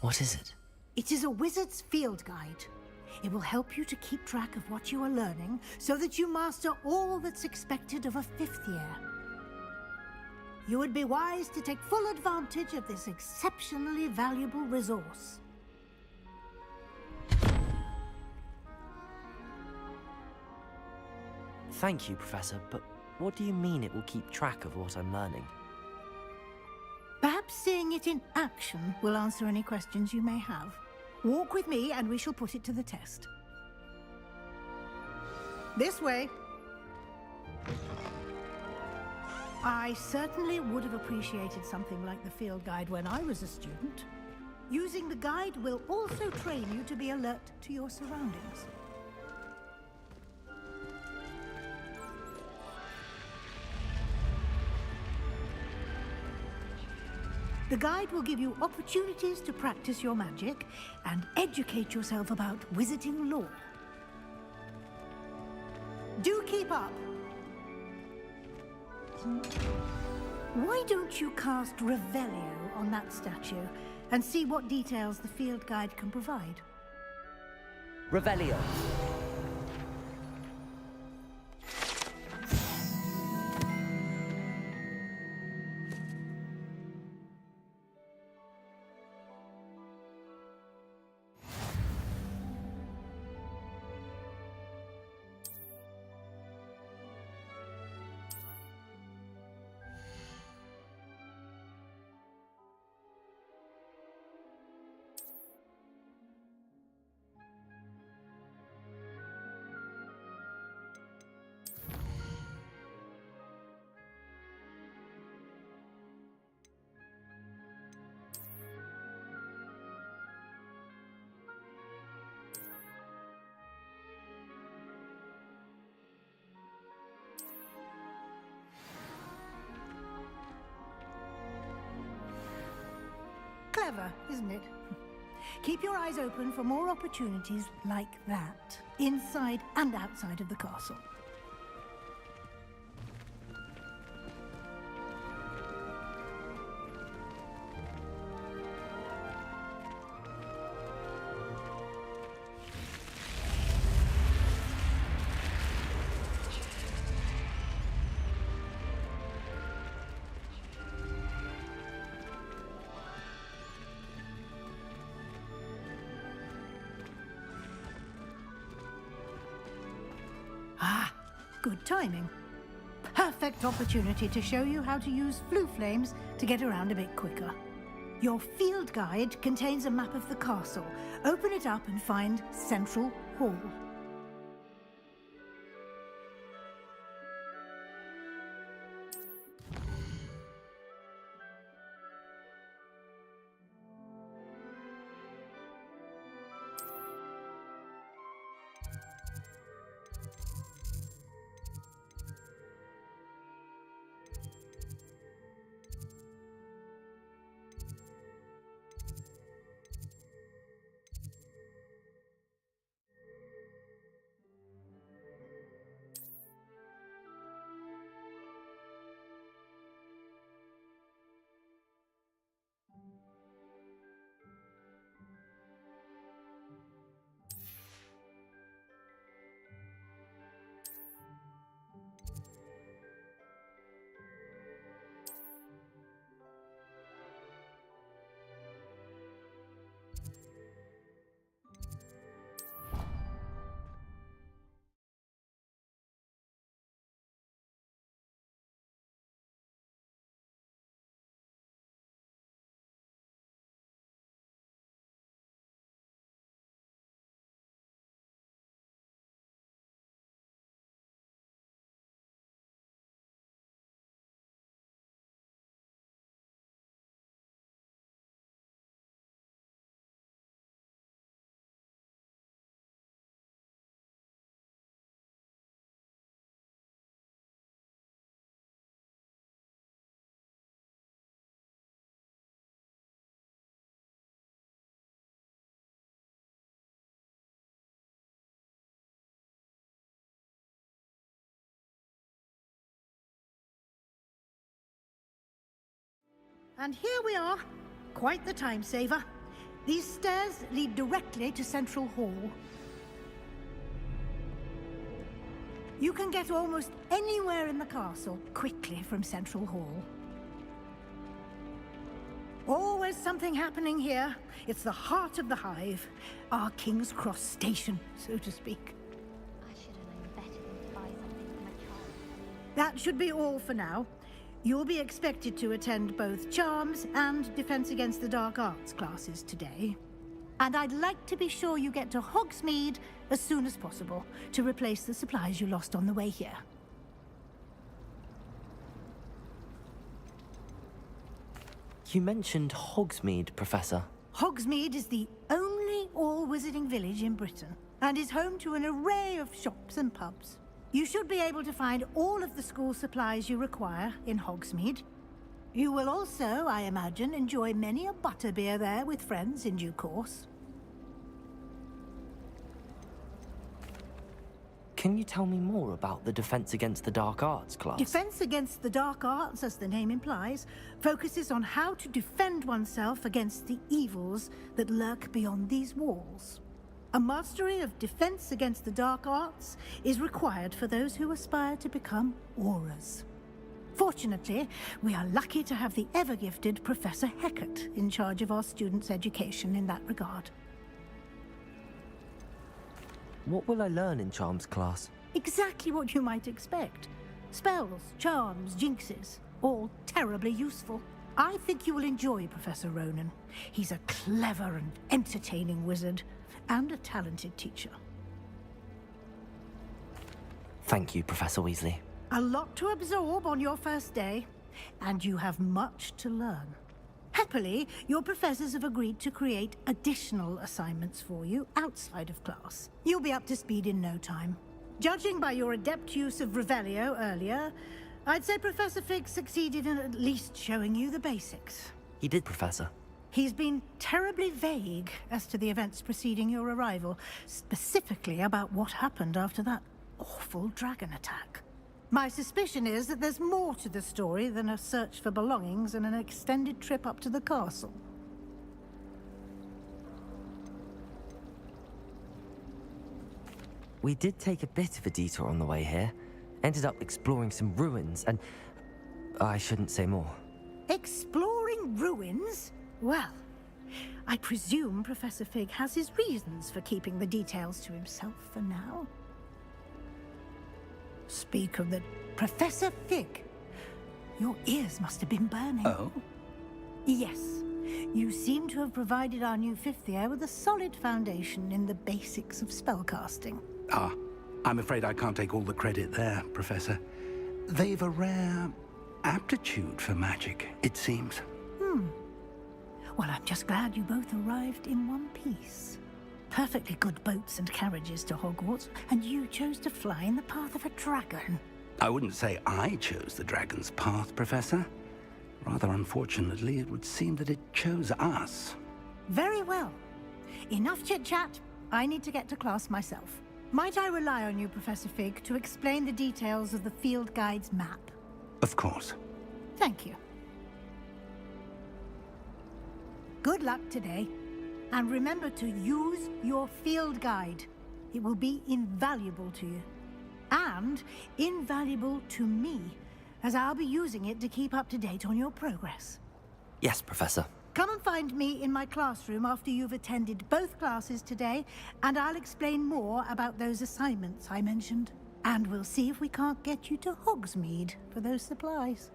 What is it? It is a wizard's field guide. It will help you to keep track of what you are learning so that you master all that's expected of a 5th year. You would be wise to take full advantage of this exceptionally valuable resource. Thank you, Professor, but what do you mean it will keep track of what I'm learning? Perhaps seeing it in action will answer any questions you may have. Walk with me and we shall put it to the test. This way. I certainly would have appreciated something like the field guide when I was a student. Using the guide will also train you to be alert to your surroundings. The guide will give you opportunities to practice your magic and educate yourself about wizarding lore. Do keep up. Why don't you cast Revelio on that statue and see what details the field guide can provide? Revelio. Clever, isn't it? Keep your eyes open for more opportunities like that, inside and outside of the castle. Ah, good timing. Perfect opportunity to show you how to use flue flames to get around a bit quicker. Your field guide contains a map of the castle. Open it up and find Central Hall. And here we are. Quite the time saver. These stairs lead directly to Central Hall. You can get almost anywhere in the castle quickly from Central Hall. Always something happening here. It's the heart of the hive. Our King's Cross station, so to speak. I should have known better than to buy something for my child. That should be all for now. You'll be expected to attend both Charms and Defense Against the Dark Arts classes today. And I'd like to be sure you get to Hogsmeade as soon as possible to replace the supplies you lost on the way here. You mentioned Hogsmeade, Professor. Hogsmeade is the only all-wizarding village in Britain and is home to an array of shops and pubs. You should be able to find all of the school supplies you require in Hogsmeade. You will also, I imagine, enjoy many a butterbeer there with friends in due course. Can you tell me more about the Defense Against the Dark Arts class? Defense Against the Dark Arts, as the name implies, focuses on how to defend oneself against the evils that lurk beyond these walls. A mastery of Defense Against the Dark Arts is required for those who aspire to become Aurors. Fortunately, we are lucky to have the ever-gifted Professor Hecat in charge of our students' education in that regard. What will I learn in Charms class? Exactly what you might expect. Spells, charms, jinxes, all terribly useful. I think you will enjoy Professor Ronan. He's a clever and entertaining wizard, and a talented teacher. Thank you, Professor Weasley. A lot to absorb on your first day, and you have much to learn. Happily, your professors have agreed to create additional assignments for you outside of class. You'll be up to speed in no time. Judging by your adept use of Revelio earlier, I'd say Professor Fig succeeded in at least showing you the basics. He did, Professor. He's been terribly vague as to the events preceding your arrival, specifically about what happened after that awful dragon attack. My suspicion is that there's more to the story than a search for belongings and an extended trip up to the castle. We did take a bit of a detour on the way here. Ended up exploring some ruins and... I shouldn't say more. Exploring ruins? Well, I presume Professor Fig has his reasons for keeping the details to himself for now. Speak of the... Professor Fig! Your ears must have been burning. Oh? Yes. You seem to have provided our new fifth year with a solid foundation in the basics of spellcasting. Ah, I'm afraid I can't take all the credit there, Professor. They've a rare aptitude for magic, it seems. Well, I'm just glad you both arrived in one piece. Perfectly good boats and carriages to Hogwarts, and you chose to fly in the path of a dragon. I wouldn't say I chose the dragon's path, Professor. Rather unfortunately, it would seem that it chose us. Very well. Enough chit-chat. I need to get to class myself. Might I rely on you, Professor Fig, to explain the details of the field guide's map? Of course. Thank you. Good luck today. And remember to use your field guide. It will be invaluable to you. And invaluable to me, as I'll be using it to keep up to date on your progress. Yes, Professor. Come and find me in my classroom after you've attended both classes today, and I'll explain more about those assignments I mentioned. And we'll see if we can't get you to Hogsmeade for those supplies.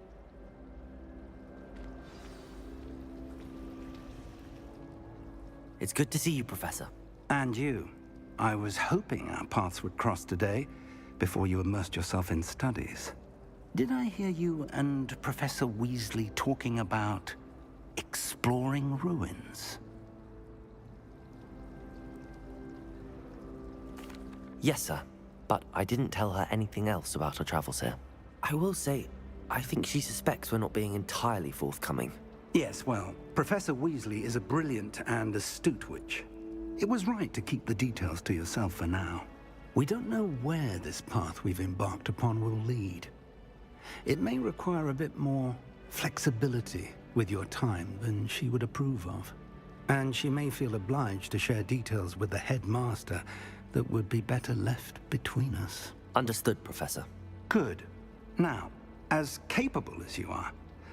It's good to see you, Professor. And you. I was hoping our paths would cross today, before you immersed yourself in studies. Did I hear you and Professor Weasley talking about exploring ruins? Yes, sir. But I didn't tell her anything else about our travels here. I will say, I think she suspects we're not being entirely forthcoming. Yes, well, Professor Weasley is a brilliant and astute witch. It was right to keep the details to yourself for now. We don't know where this path we've embarked upon will lead. It may require a bit more flexibility with your time than she would approve of. And she may feel obliged to share details with the headmaster that would be better left between us. Understood, Professor. Good. Now, as capable as you are,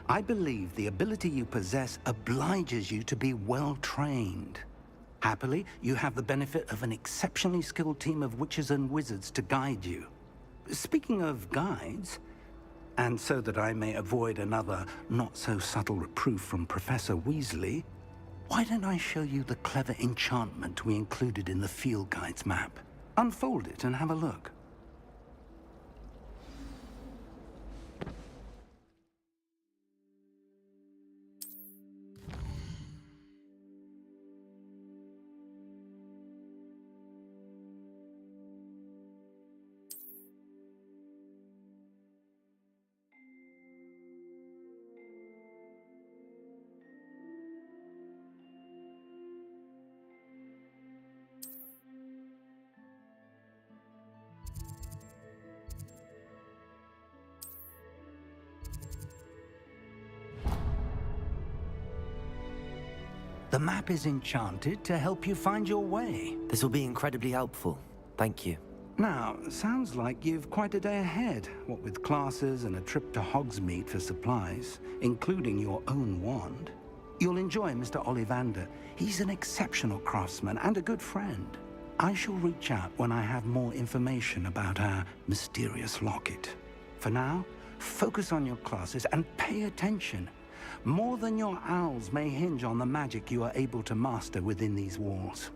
I believe the ability you possess obliges you to be well-trained. Happily, you have the benefit of an exceptionally skilled team of witches and wizards to guide you. Speaking of guides, and so that I may avoid another not-so-subtle reproof from Professor Weasley, Why don't I show you the clever enchantment we included in the field guide's map? Unfold it and have a look. The map is enchanted to help you find your way. This will be incredibly helpful. Thank you. Now, sounds like you've quite a day ahead, what with classes and a trip to Hogsmeade for supplies, including your own wand. You'll enjoy Mr. Ollivander. He's an exceptional craftsman and a good friend. I shall reach out when I have more information about our mysterious locket. For now, focus on your classes and pay attention. More than your owls may hinge on the magic you are able to master within these walls.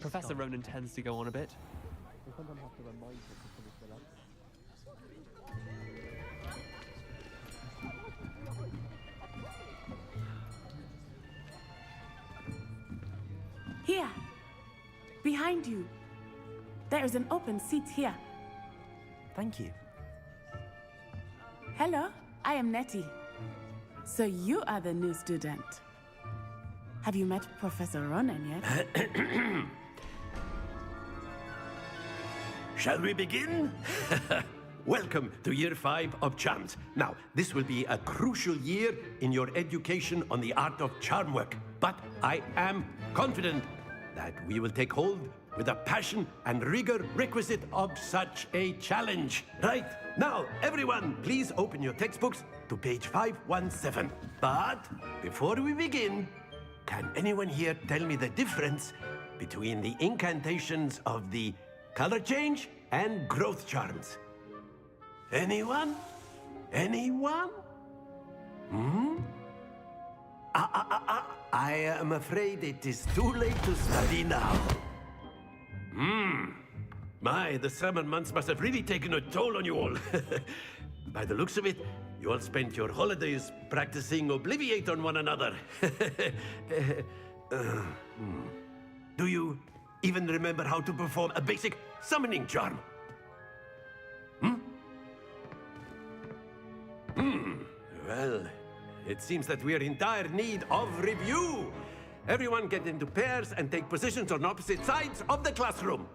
Professor Ronan tends to go on a bit. Here! Behind you! There is an open seat here. Thank you. Hello, I am Nettie. So you are the new student. Have you met Professor Ronan yet? Shall we begin? Welcome to Year 5 of Charms. Now, this will be a crucial year in your education on the art of charm work. But I am confident that we will take hold with the passion and rigor requisite of such a challenge. Right, now, everyone, please open your textbooks to page 517. But before we begin, can anyone here tell me the difference between the incantations of the color change and growth charms? Anyone? Anyone? I am afraid it is too late to study now. My, the summer months must have really taken a toll on you all. By the looks of it, you all spent your holidays practicing Obliviate on one another. Do you even remember how to perform a basic summoning charm? Well, it seems that we are in dire need of review. Everyone get into pairs and take positions on opposite sides of the classroom.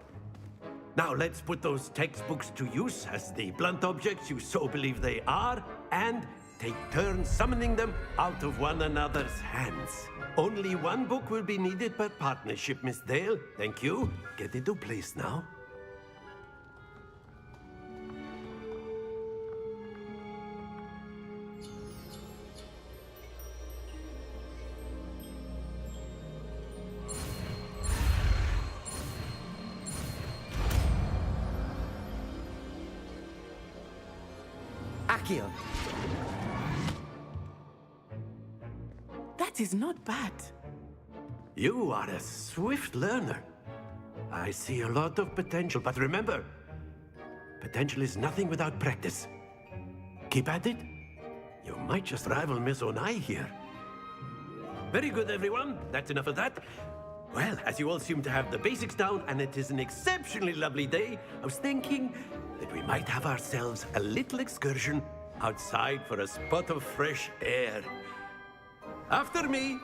Now let's put those textbooks to use as the blunt objects you so believe they are, and take turns summoning them out of one another's hands. Only one book will be needed per partnership, Miss Dale. Thank you. Get into place now. Accio. That is not bad. You are a swift learner. I see a lot of potential, but remember, potential is nothing without practice. Keep at it. You might just rival Miss Onai here. Very good, everyone. That's enough of that. Well, as you all seem to have the basics down, and it is an exceptionally lovely day, I was thinking that we might have ourselves a little excursion outside for a spot of fresh air. After me!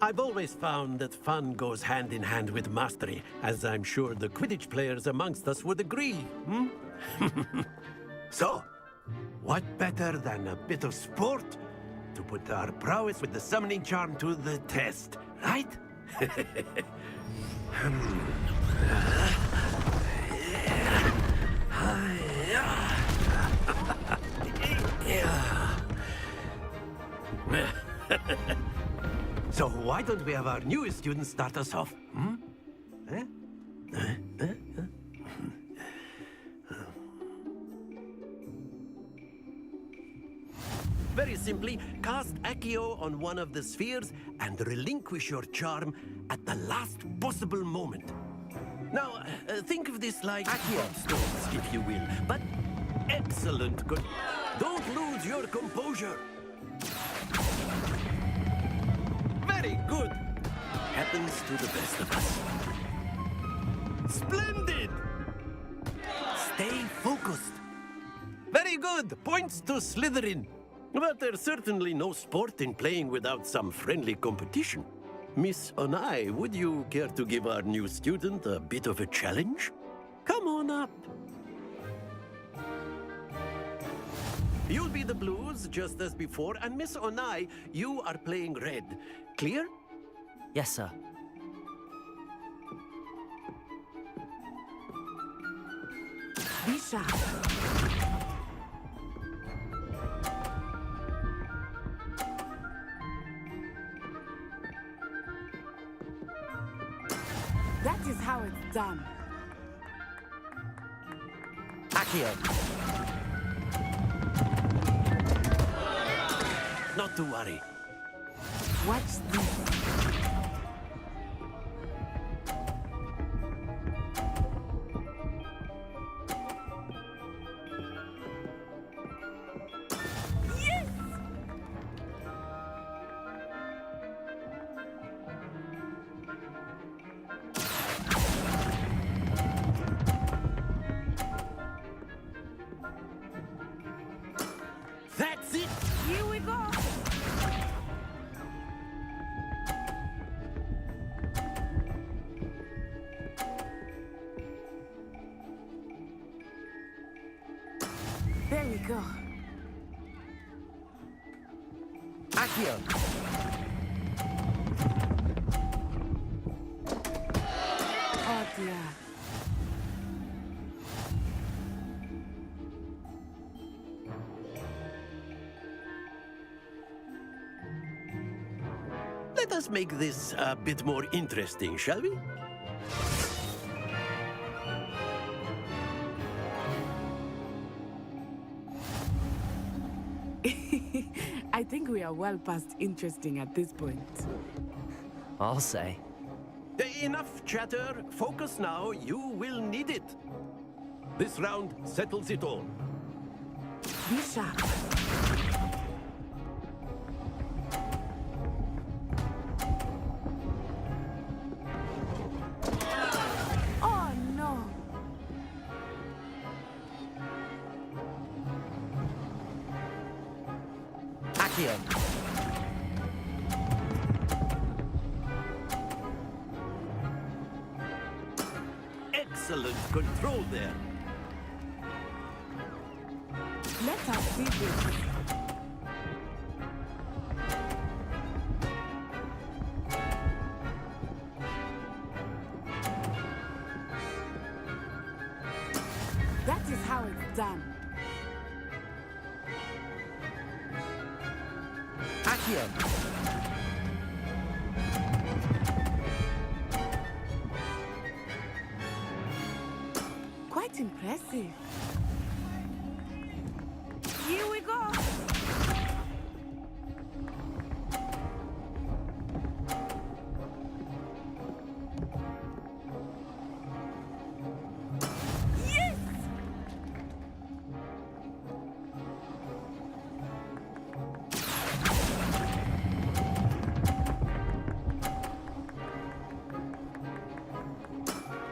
I've always found that fun goes hand in hand with mastery, as I'm sure the Quidditch players amongst us would agree, hmm? So, what better than a bit of sport to put our prowess with the summoning charm to the test, right? So why don't we have our newest student start us off? Hmm? Very simply, cast Accio on one of the spheres and relinquish your charm at the last possible moment. Now, think of this like Accio stones, if you will, but excellent. Don't lose your composure. Very good. Happens to the best of us. Splendid! Stay focused. Very good. Points to Slytherin. But there's certainly no sport in playing without some friendly competition. Miss Onai, would you care to give our new student a bit of a challenge? Come on up. You'll be the blues, just as before, and Miss Onai, you are playing red. Clear? Yes, sir. Be sharp. That is how it's done. Accio. Not to worry. Watch this. Yes! That's it! Here we go! There we go. Accio. Oh dear. Let us make this a bit more interesting, shall we? I think we are well past interesting at this point. I'll say. Enough chatter. Focus now. You will need it. This round settles it all. Be sharp. Oh no. Accio. Excellent control there. Let us see this. done. Accio! Quite impressive. Here we go. Yes!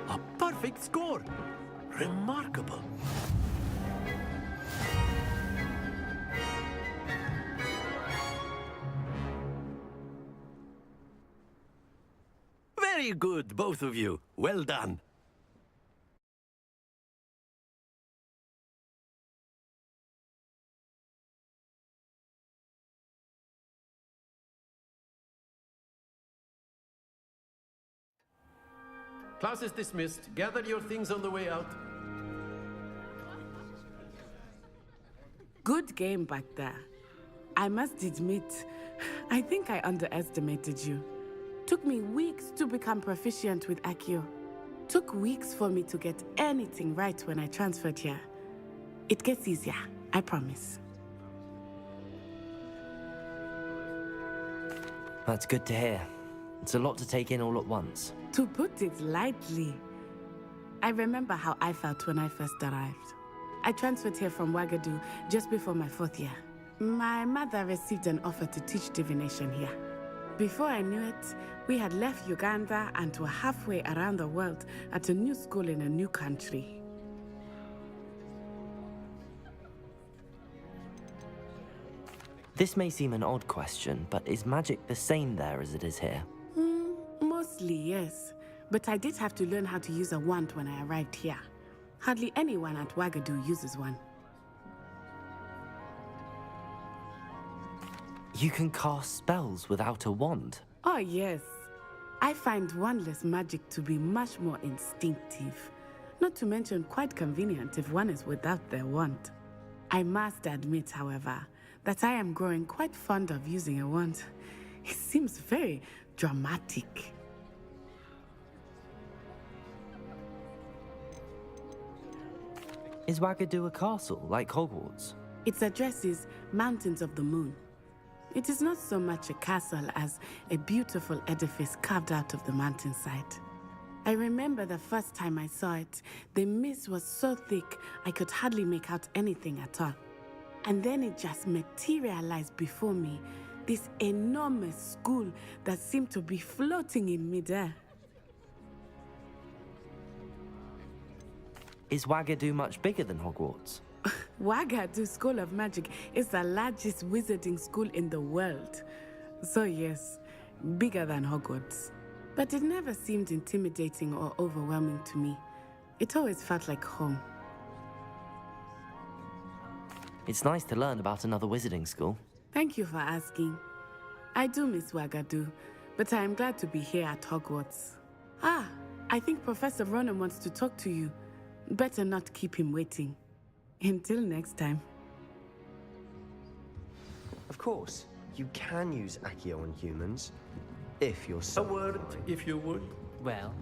A perfect score! Remarkable. Very good, both of you. Well done. Class is dismissed. Gather your things on the way out. Good game back there. I must admit, I think I underestimated you. Took me weeks to become proficient with Accio. Took weeks for me to get anything right when I transferred here. It gets easier, I promise. That's good to hear. It's a lot to take in all at once. To put it lightly, I remember how I felt when I first arrived. I transferred here from Wagadu just before my 4th year. My mother received an offer to teach divination here. Before I knew it, we had left Uganda and were halfway around the world at a new school in a new country. This may seem an odd question, but is magic the same there as it is here? Mostly, yes. But I did have to learn how to use a wand when I arrived here. Hardly anyone at Wagadu uses one. You can cast spells without a wand? Oh, yes. I find wandless magic to be much more instinctive. Not to mention quite convenient if one is without their wand. I must admit, however, that I am growing quite fond of using a wand. It seems very dramatic. Is Wagadu a castle, like Hogwarts? Its address is Mountains of the Moon. It is not so much a castle as a beautiful edifice carved out of the mountainside. I remember the first time I saw it, the mist was so thick I could hardly make out anything at all. And then it just materialized before me, this enormous school that seemed to be floating in midair. Is Wagadu much bigger than Hogwarts? Wagadu School of Magic is the largest wizarding school in the world. So yes, bigger than Hogwarts. But it never seemed intimidating or overwhelming to me. It always felt like home. It's nice to learn about another wizarding school. Thank you for asking. I do miss Wagadu, but I am glad to be here at Hogwarts. Ah, I think Professor Ronan wants to talk to you. Better not keep him waiting. Until next time. Of course, you can use Accio on humans, if you're so... A word, if you would. Well...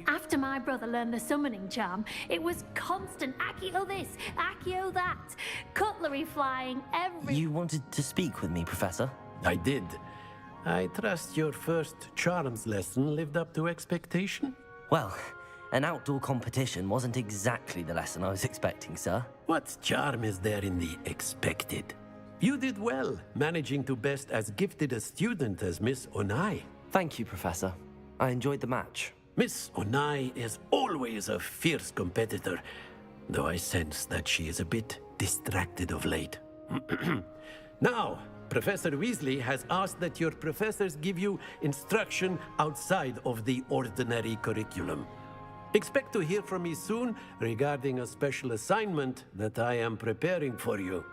After my brother learned the summoning charm, it was constant Accio this, Accio that, cutlery flying every... You wanted to speak with me, Professor? I did. I trust your first charms lesson lived up to expectation? Well, an outdoor competition wasn't exactly the lesson I was expecting, sir. What charm is there in the expected? You did well, managing to best as gifted a student as Miss Onai. Thank you, Professor. I enjoyed the match. Miss Onai is always a fierce competitor, though I sense that she is a bit distracted of late. Now, Professor Weasley has asked that your professors give you instruction outside of the ordinary curriculum. Expect to hear from me soon regarding a special assignment that I am preparing for you.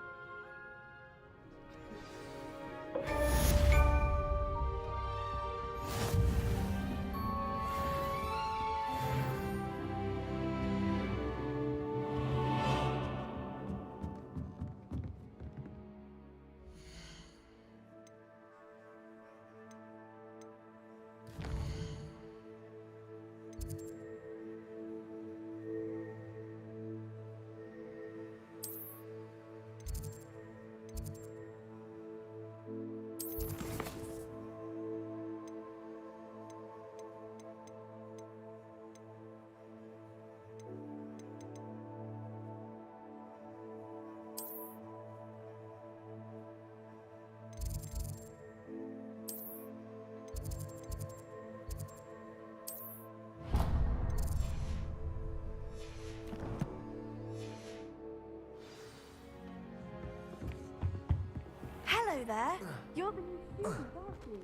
Hello there. You're the new student, aren't you?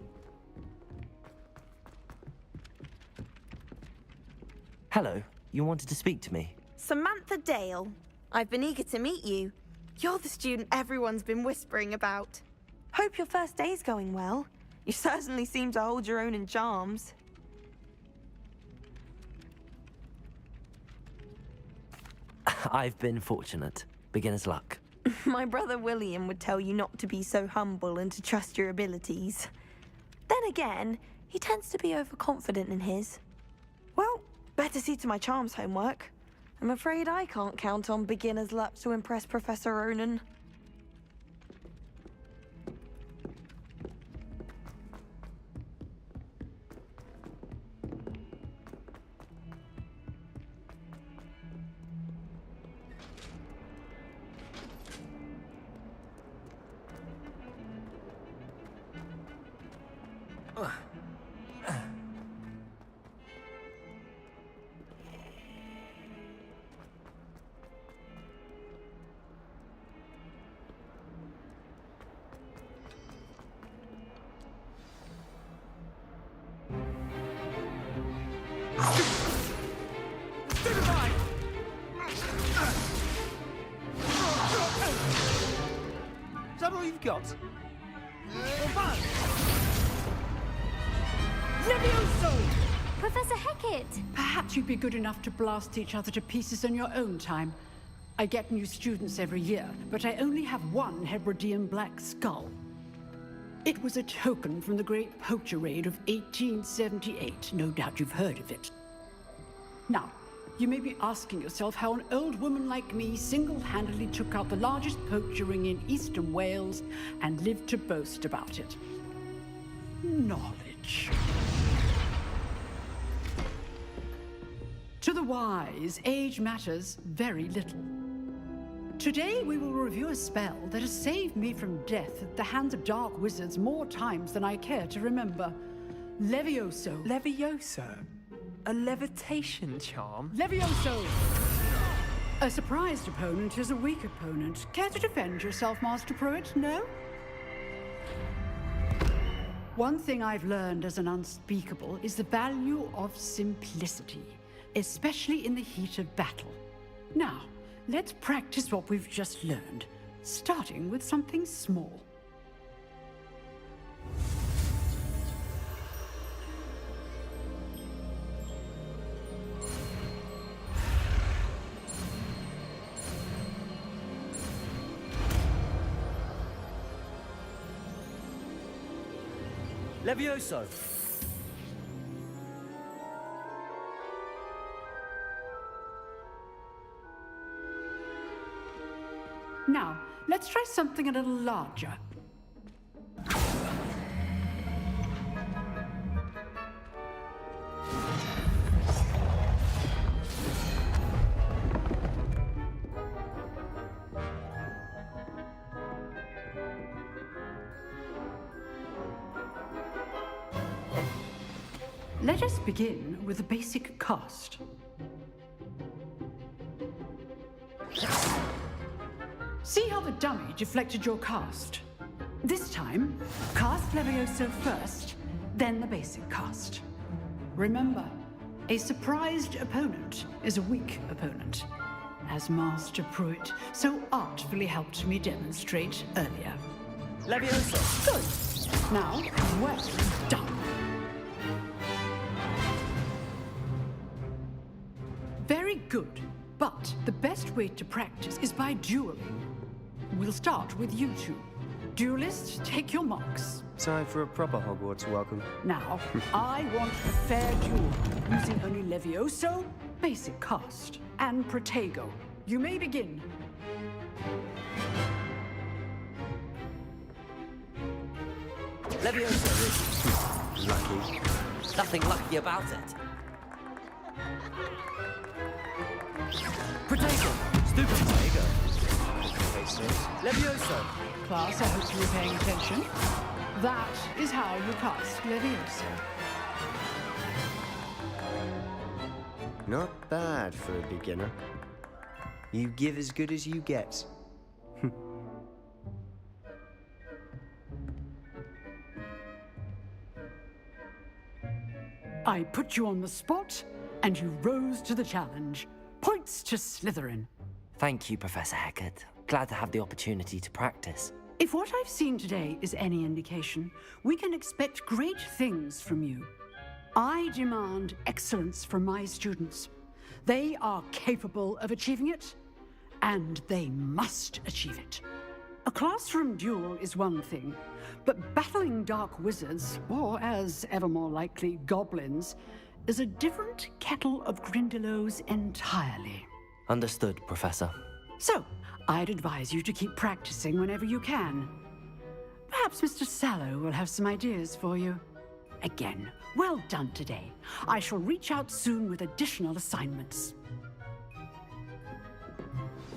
Hello, you wanted to speak to me? Samantha Dale. I've been eager to meet you. You're the student everyone's been whispering about. Hope your first day's going well. You certainly seem to hold your own in charms. I've been fortunate. Beginner's luck. My brother William would tell you not to be so humble and to trust your abilities. Then again, he tends to be overconfident in his. Well, better see to my charms homework. I'm afraid I can't count on beginner's luck to impress Professor Ronan. Is that all you've got? Levioso! Professor Hecat! Perhaps you'd be good enough to blast each other to pieces in your own time. I get new students every year, but I only have one Hebridean black skull. It was a token from the Great Poacher Raid of 1878. No doubt you've heard of it. Now, you may be asking yourself how an old woman like me single-handedly took out the largest poacher ring in eastern Wales and lived to boast about it. Knowledge. To the wise, age matters very little. Today we will review a spell that has saved me from death at the hands of dark wizards more times than I care to remember. Levioso. Levioso? A levitation charm? Levioso! A surprised opponent is a weak opponent. Care to defend yourself, Master Pruitt? No? One thing I've learned as an unspeakable is the value of simplicity, especially in the heat of battle. Now, let's practice what we've just learned, starting with something small. Levioso! Now, let's try something a little larger. Let us begin with a basic cast. See how the dummy deflected your cast? This time, cast Levioso first, then the basic cast. Remember, a surprised opponent is a weak opponent, as Master Pruitt so artfully helped me demonstrate earlier. Levioso! Good. Now, well done. Very good, but the best way to practice is by dueling. We'll start with you two. Duelists, take your marks. Time for a proper Hogwarts welcome. Now, I want a fair duel, using only Levioso, basic cast, and Protego. You may begin. Levioso! Lucky. Nothing lucky about it. Protego! Stupid Protego! Levioso! Class, I hope you were paying attention. That is how you cast Levioso. Not bad for a beginner. You give as good as you get. I put you on the spot, and you rose to the challenge. Points to Slytherin. Thank you, Professor Hecat. Glad to have the opportunity to practice. If what I've seen today is any indication, we can expect great things from you. I demand excellence from my students. They are capable of achieving it, and they must achieve it. A classroom duel is one thing, but battling dark wizards, or as ever more likely, goblins, is a different kettle of Grindylows entirely. Understood, Professor. So, I'd advise you to keep practicing whenever you can. Perhaps Mr. Sallow will have some ideas for you. Again, well done today. I shall reach out soon with additional assignments.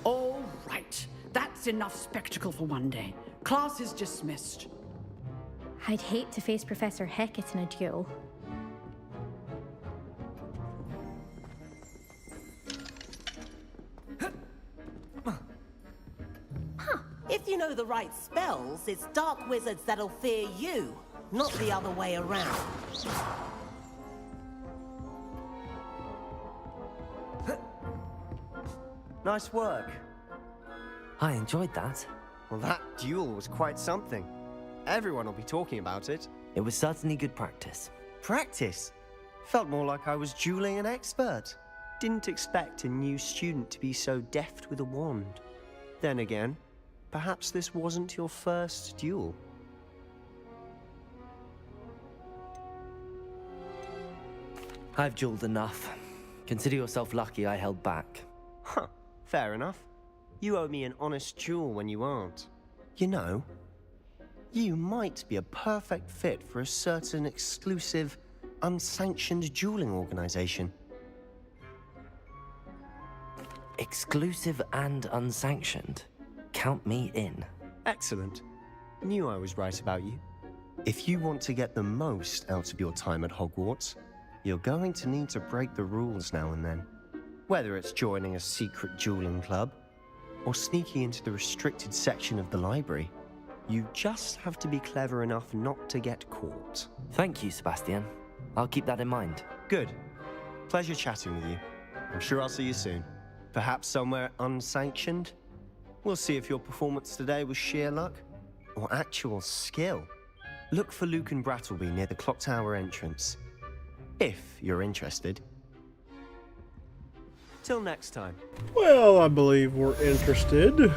All right. That's enough spectacle for one day. Class is dismissed. I'd hate to face Professor Hecat in a duel. If you know the right spells, it's dark wizards that'll fear you, not the other way around. Nice work. I enjoyed that. Well, that duel was quite something. Everyone will be talking about it. It was certainly good practice. Practice? Felt more like I was dueling an expert. Didn't expect a new student to be so deft with a wand. Then again, perhaps this wasn't your first duel. I've dueled enough. Consider yourself lucky I held back. Huh, fair enough. You owe me an honest duel when you aren't. You know, you might be a perfect fit for a certain exclusive, unsanctioned dueling organization. Exclusive and unsanctioned? Count me in. Excellent. Knew I was right about you. If you want to get the most out of your time at Hogwarts, you're going to need to break the rules now and then. Whether it's joining a secret dueling club, or sneaking into the restricted section of the library, you just have to be clever enough not to get caught. Thank you, Sebastian. I'll keep that in mind. Good. Pleasure chatting with you. I'm sure I'll see you soon. Perhaps somewhere unsanctioned? We'll see if your performance today was sheer luck or actual skill. Look for Luke and Brattleby near the clock tower entrance. If you're interested. Till next time. Well, I believe we're interested.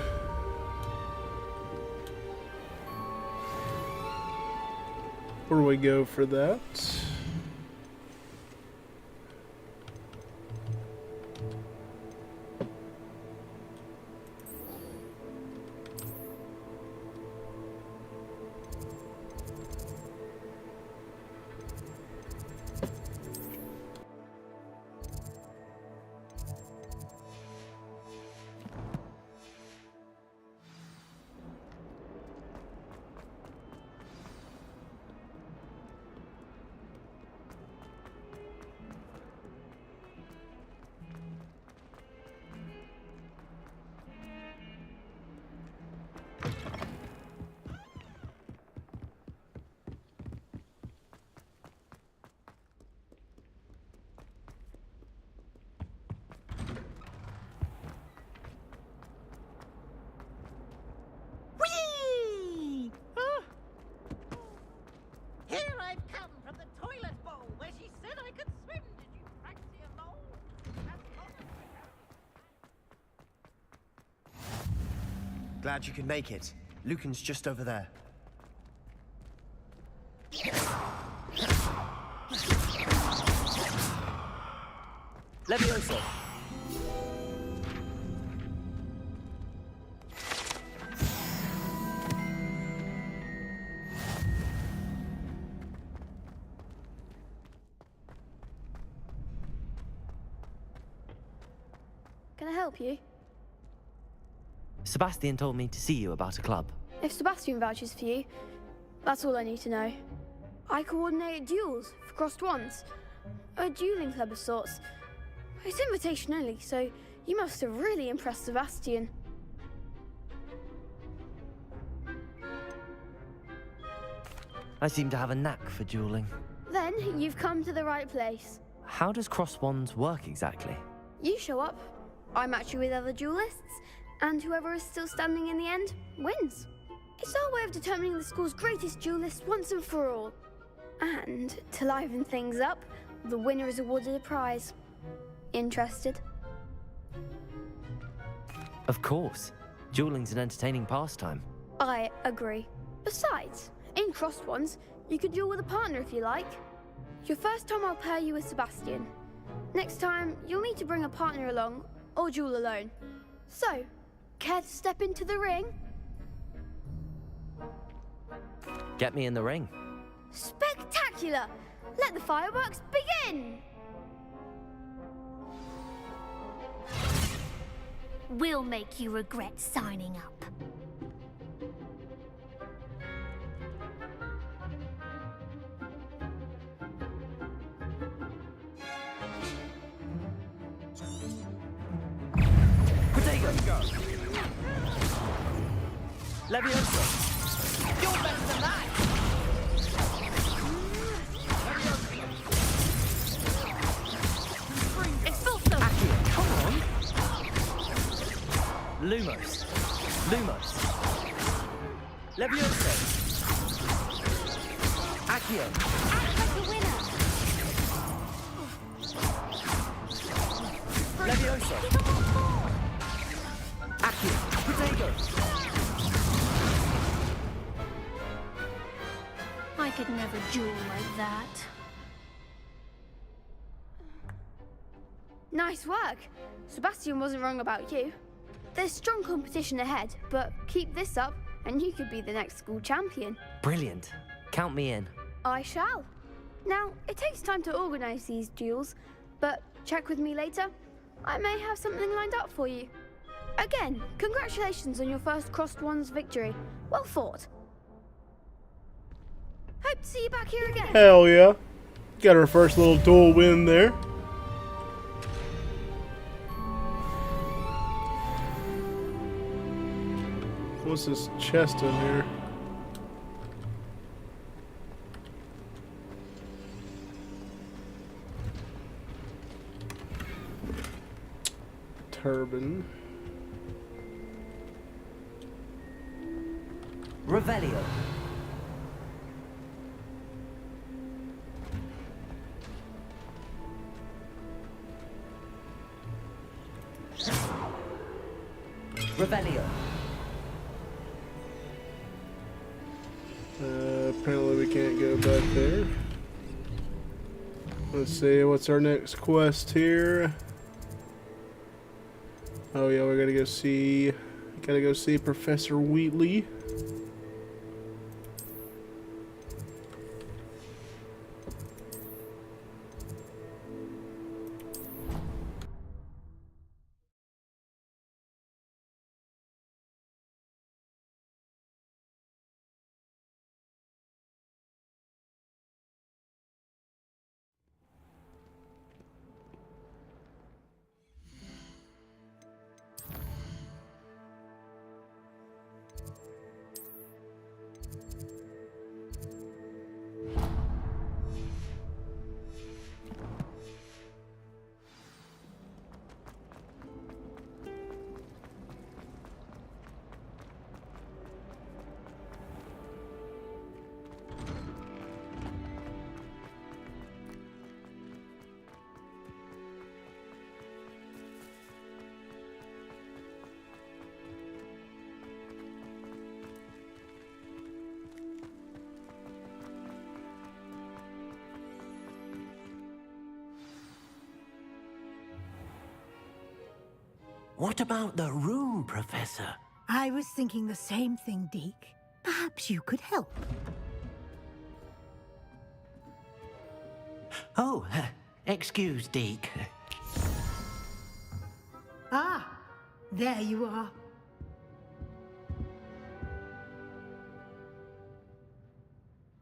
Where do we go for that? Glad you could make it. Lucan's just over there. Levioso! Can I help you? Sebastian told me to see you about a club. If Sebastian vouches for you, that's all I need to know. I coordinate duels for crossed wands. A dueling club of sorts. It's invitation only, so you must have really impressed Sebastian. I seem to have a knack for dueling. Then you've come to the right place. How does cross wands work exactly? You show up, I match you with other duelists, and whoever is still standing in the end wins. It's our way of determining the school's greatest duelist once and for all. And to liven things up, the winner is awarded a prize. Interested? Of course. Dueling's an entertaining pastime. I agree. Besides, in crossed ones, you could duel with a partner if you like. Your first time I'll pair you with Sebastian. Next time, you'll need to bring a partner along, or duel alone. So, care to step into the ring? Get me in the ring. Spectacular! Let the fireworks begin! We'll make you regret signing up. Leviosa! You're better than that! Expulso! Accio, come on! Lumos. Lumos. Leviosa! Accio! Act like a winner! Leviosa! Accio! Potato! I could never duel like that. Nice work. Sebastian wasn't wrong about you. There's strong competition ahead, but keep this up and you could be the next school champion. Brilliant. Count me in. I shall. Now, it takes time to organize these duels, but check with me later. I may have something lined up for you. Again, congratulations on your first crossed wands victory. Well fought. Hope to see you back here again. Hell yeah. Got our first little duel win there. What's this chest in here? Turban. Revelio. Revelio. Apparently we can't go back there. Let's see, what's our next quest here? Oh yeah, we gotta go see Professor Wheatley. What about the room, Professor? I was thinking the same thing, Deke. Perhaps you could help. Oh, excuse, Deke. Ah, there you are.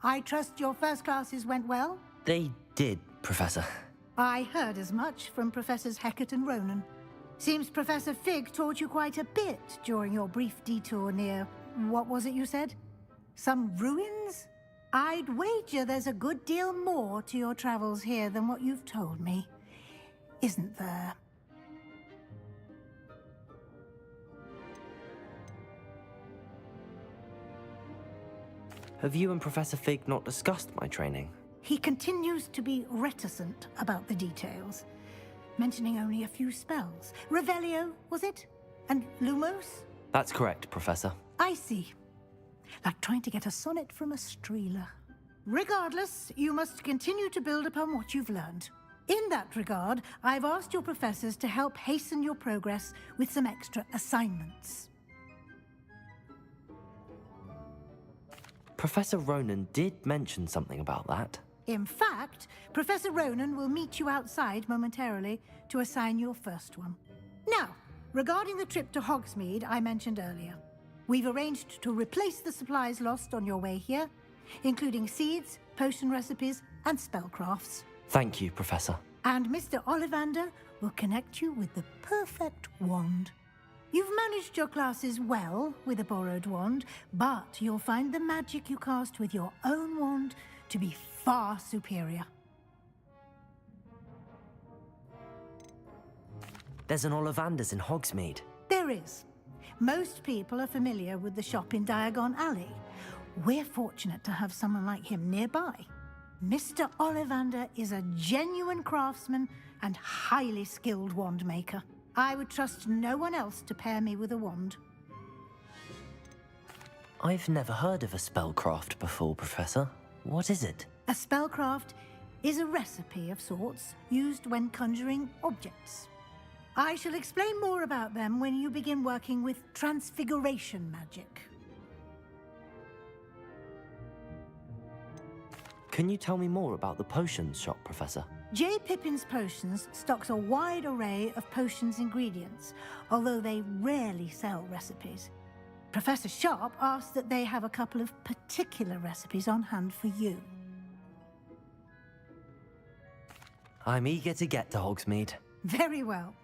I trust your first classes went well? They did, Professor. I heard as much from Professors Hecat and Ronan. Seems Professor Fig taught you quite a bit during your brief detour near... what was it you said? Some ruins? I'd wager there's a good deal more to your travels here than what you've told me, isn't there? Have you and Professor Fig not discussed my training? He continues to be reticent about the details, mentioning only a few spells. Revelio, was it? And Lumos? That's correct, Professor. I see. Like trying to get a sonnet from a streeler. Regardless, you must continue to build upon what you've learned. In that regard, I've asked your professors to help hasten your progress with some extra assignments. Professor Ronan did mention something about that. In fact, Professor Ronan will meet you outside momentarily to assign your first one. Now, regarding the trip to Hogsmeade I mentioned earlier, we've arranged to replace the supplies lost on your way here, including seeds, potion recipes, and spellcrafts. Thank you, Professor. And Mr. Ollivander will connect you with the perfect wand. You've managed your classes well with a borrowed wand, but you'll find the magic you cast with your own wand to be far superior. There's an Ollivander's in Hogsmeade. There is. Most people are familiar with the shop in Diagon Alley. We're fortunate to have someone like him nearby. Mr. Ollivander is a genuine craftsman and highly skilled wand maker. I would trust no one else to pair me with a wand. I've never heard of a spellcraft before, Professor. What is it? A spellcraft is a recipe of sorts used when conjuring objects. I shall explain more about them when you begin working with transfiguration magic. Can you tell me more about the potions shop, Professor? J. Pippin's Potions stocks a wide array of potions ingredients, although they rarely sell recipes. Professor Sharp asked that they have a couple of particular recipes on hand for you. I'm eager to get to Hogsmeade. Very well.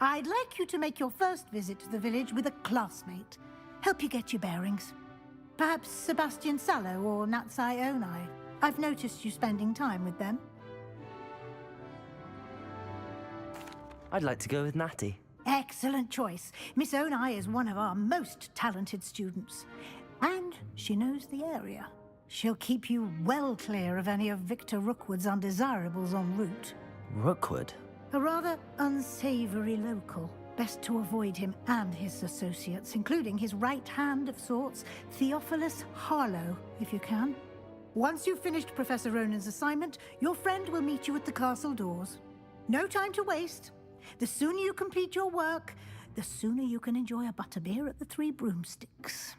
I'd like you to make your first visit to the village with a classmate. Help you get your bearings. Perhaps Sebastian Sallow or Natsai Onai. I've noticed you spending time with them. I'd like to go with Natty. Excellent choice. Miss Onai is one of our most talented students. And she knows the area. She'll keep you well clear of any of Victor Rookwood's undesirables en route. Rookwood? A rather unsavory local. Best to avoid him and his associates, including his right hand of sorts, Theophilus Harlow, if you can. Once you've finished Professor Ronan's assignment, your friend will meet you at the castle doors. No time to waste. The sooner you complete your work, the sooner you can enjoy a butterbeer at the Three Broomsticks.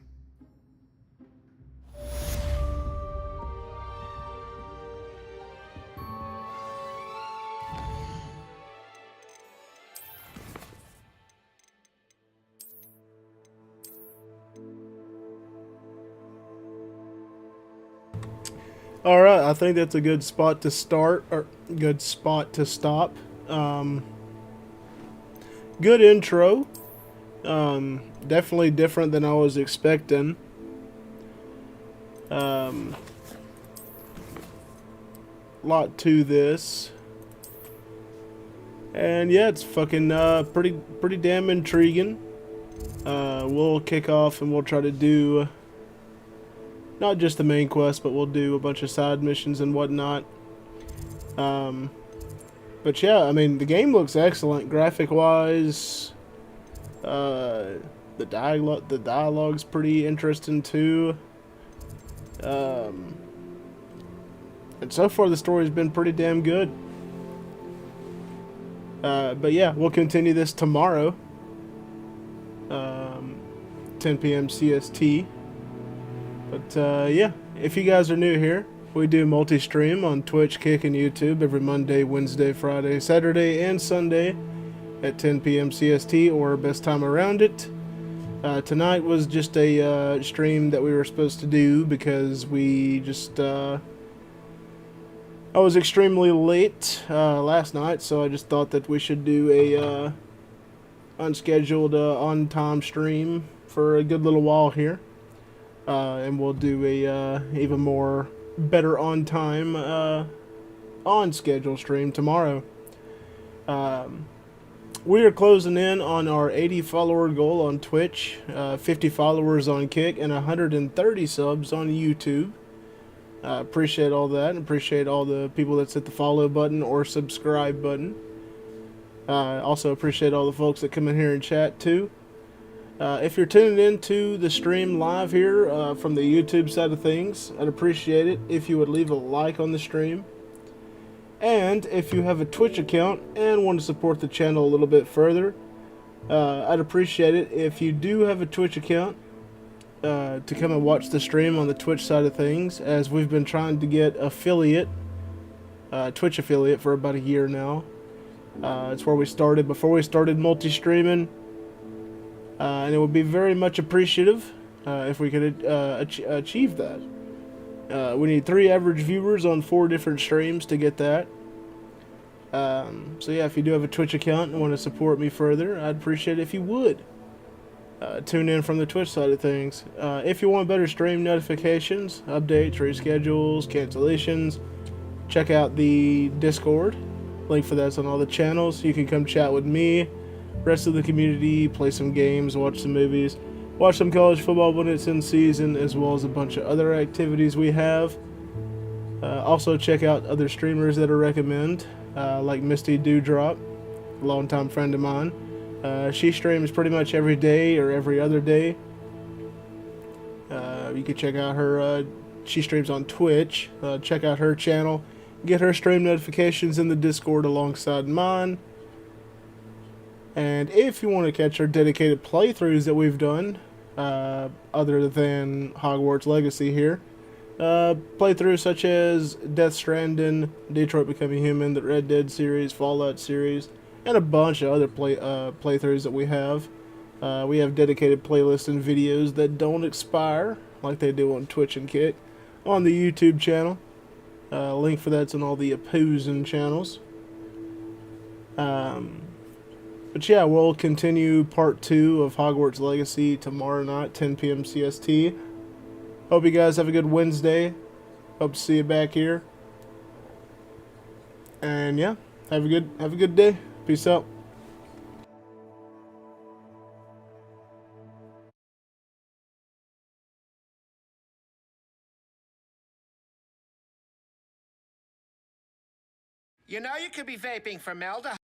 All right, I think that's a good spot to start, or good spot to stop. Good intro. Definitely different than I was expecting. Lot to this. And yeah, it's fucking pretty damn intriguing. We'll kick off and we'll try to do not just the main quest, but we'll do a bunch of side missions and whatnot. But yeah, I mean, the game looks excellent graphic-wise. The dialogue's pretty interesting too. And so far the story's been pretty damn good. But yeah, we'll continue this tomorrow. 10 p.m. CST. But yeah, if you guys are new here, we do multi-stream on Twitch, Kick, and YouTube every Monday, Wednesday, Friday, Saturday, and Sunday at 10 p.m. CST, or best time around it. Tonight was just a stream that we were supposed to do because we just... I was extremely late last night, so I just thought that we should do a unscheduled on-time stream for a good little while here. And we'll do a even more better on time, on schedule stream tomorrow. We are closing in on our 80 follower goal on Twitch, 50 followers on Kick, and 130 subs on YouTube. Appreciate all that, and appreciate all the people that's hit the follow button or subscribe button. Also appreciate all the folks that come in here and chat too. If you're tuning into the stream live here from the YouTube side of things, I'd appreciate it if you would leave a like on the stream. And if you have a Twitch account and want to support the channel a little bit further, I'd appreciate it if you do have a Twitch account to come and watch the stream on the Twitch side of things, as we've been trying to get affiliate, Twitch affiliate for about a year now. It's where we started before we started multi-streaming, and it would be very much appreciative if we could achieve that. We need 3 average viewers on 4 different streams to get that. So yeah, if you do have a Twitch account and want to support me further, I'd appreciate it if you would. Tune in from the Twitch side of things. If you want better stream notifications, updates, reschedules, cancellations, check out the Discord. Link for that's on all the channels. You can come chat with me, rest of the community, play some games, watch some movies, watch some college football when it's in season, as well as a bunch of other activities we have. Also check out other streamers that I recommend, like Misty Dewdrop, a longtime friend of mine. She streams pretty much every day or every other day. You can check out her, she streams on Twitch. Check out her channel. Get her stream notifications in the Discord alongside mine. And if you want to catch our dedicated playthroughs that we've done, other than Hogwarts Legacy here, playthroughs such as Death Stranding, Detroit Becoming Human, the Red Dead series, Fallout series, and a bunch of other playthroughs that we have. We have dedicated playlists and videos that don't expire, like they do on Twitch and Kick, on the YouTube channel. Link for that's on all the opposing channels. But yeah, we'll continue part 2 of Hogwarts Legacy tomorrow night, 10 p.m. CST. Hope you guys have a good Wednesday. Hope to see you back here. And yeah, have a good day. Peace out. You know you could be vaping formaldehyde.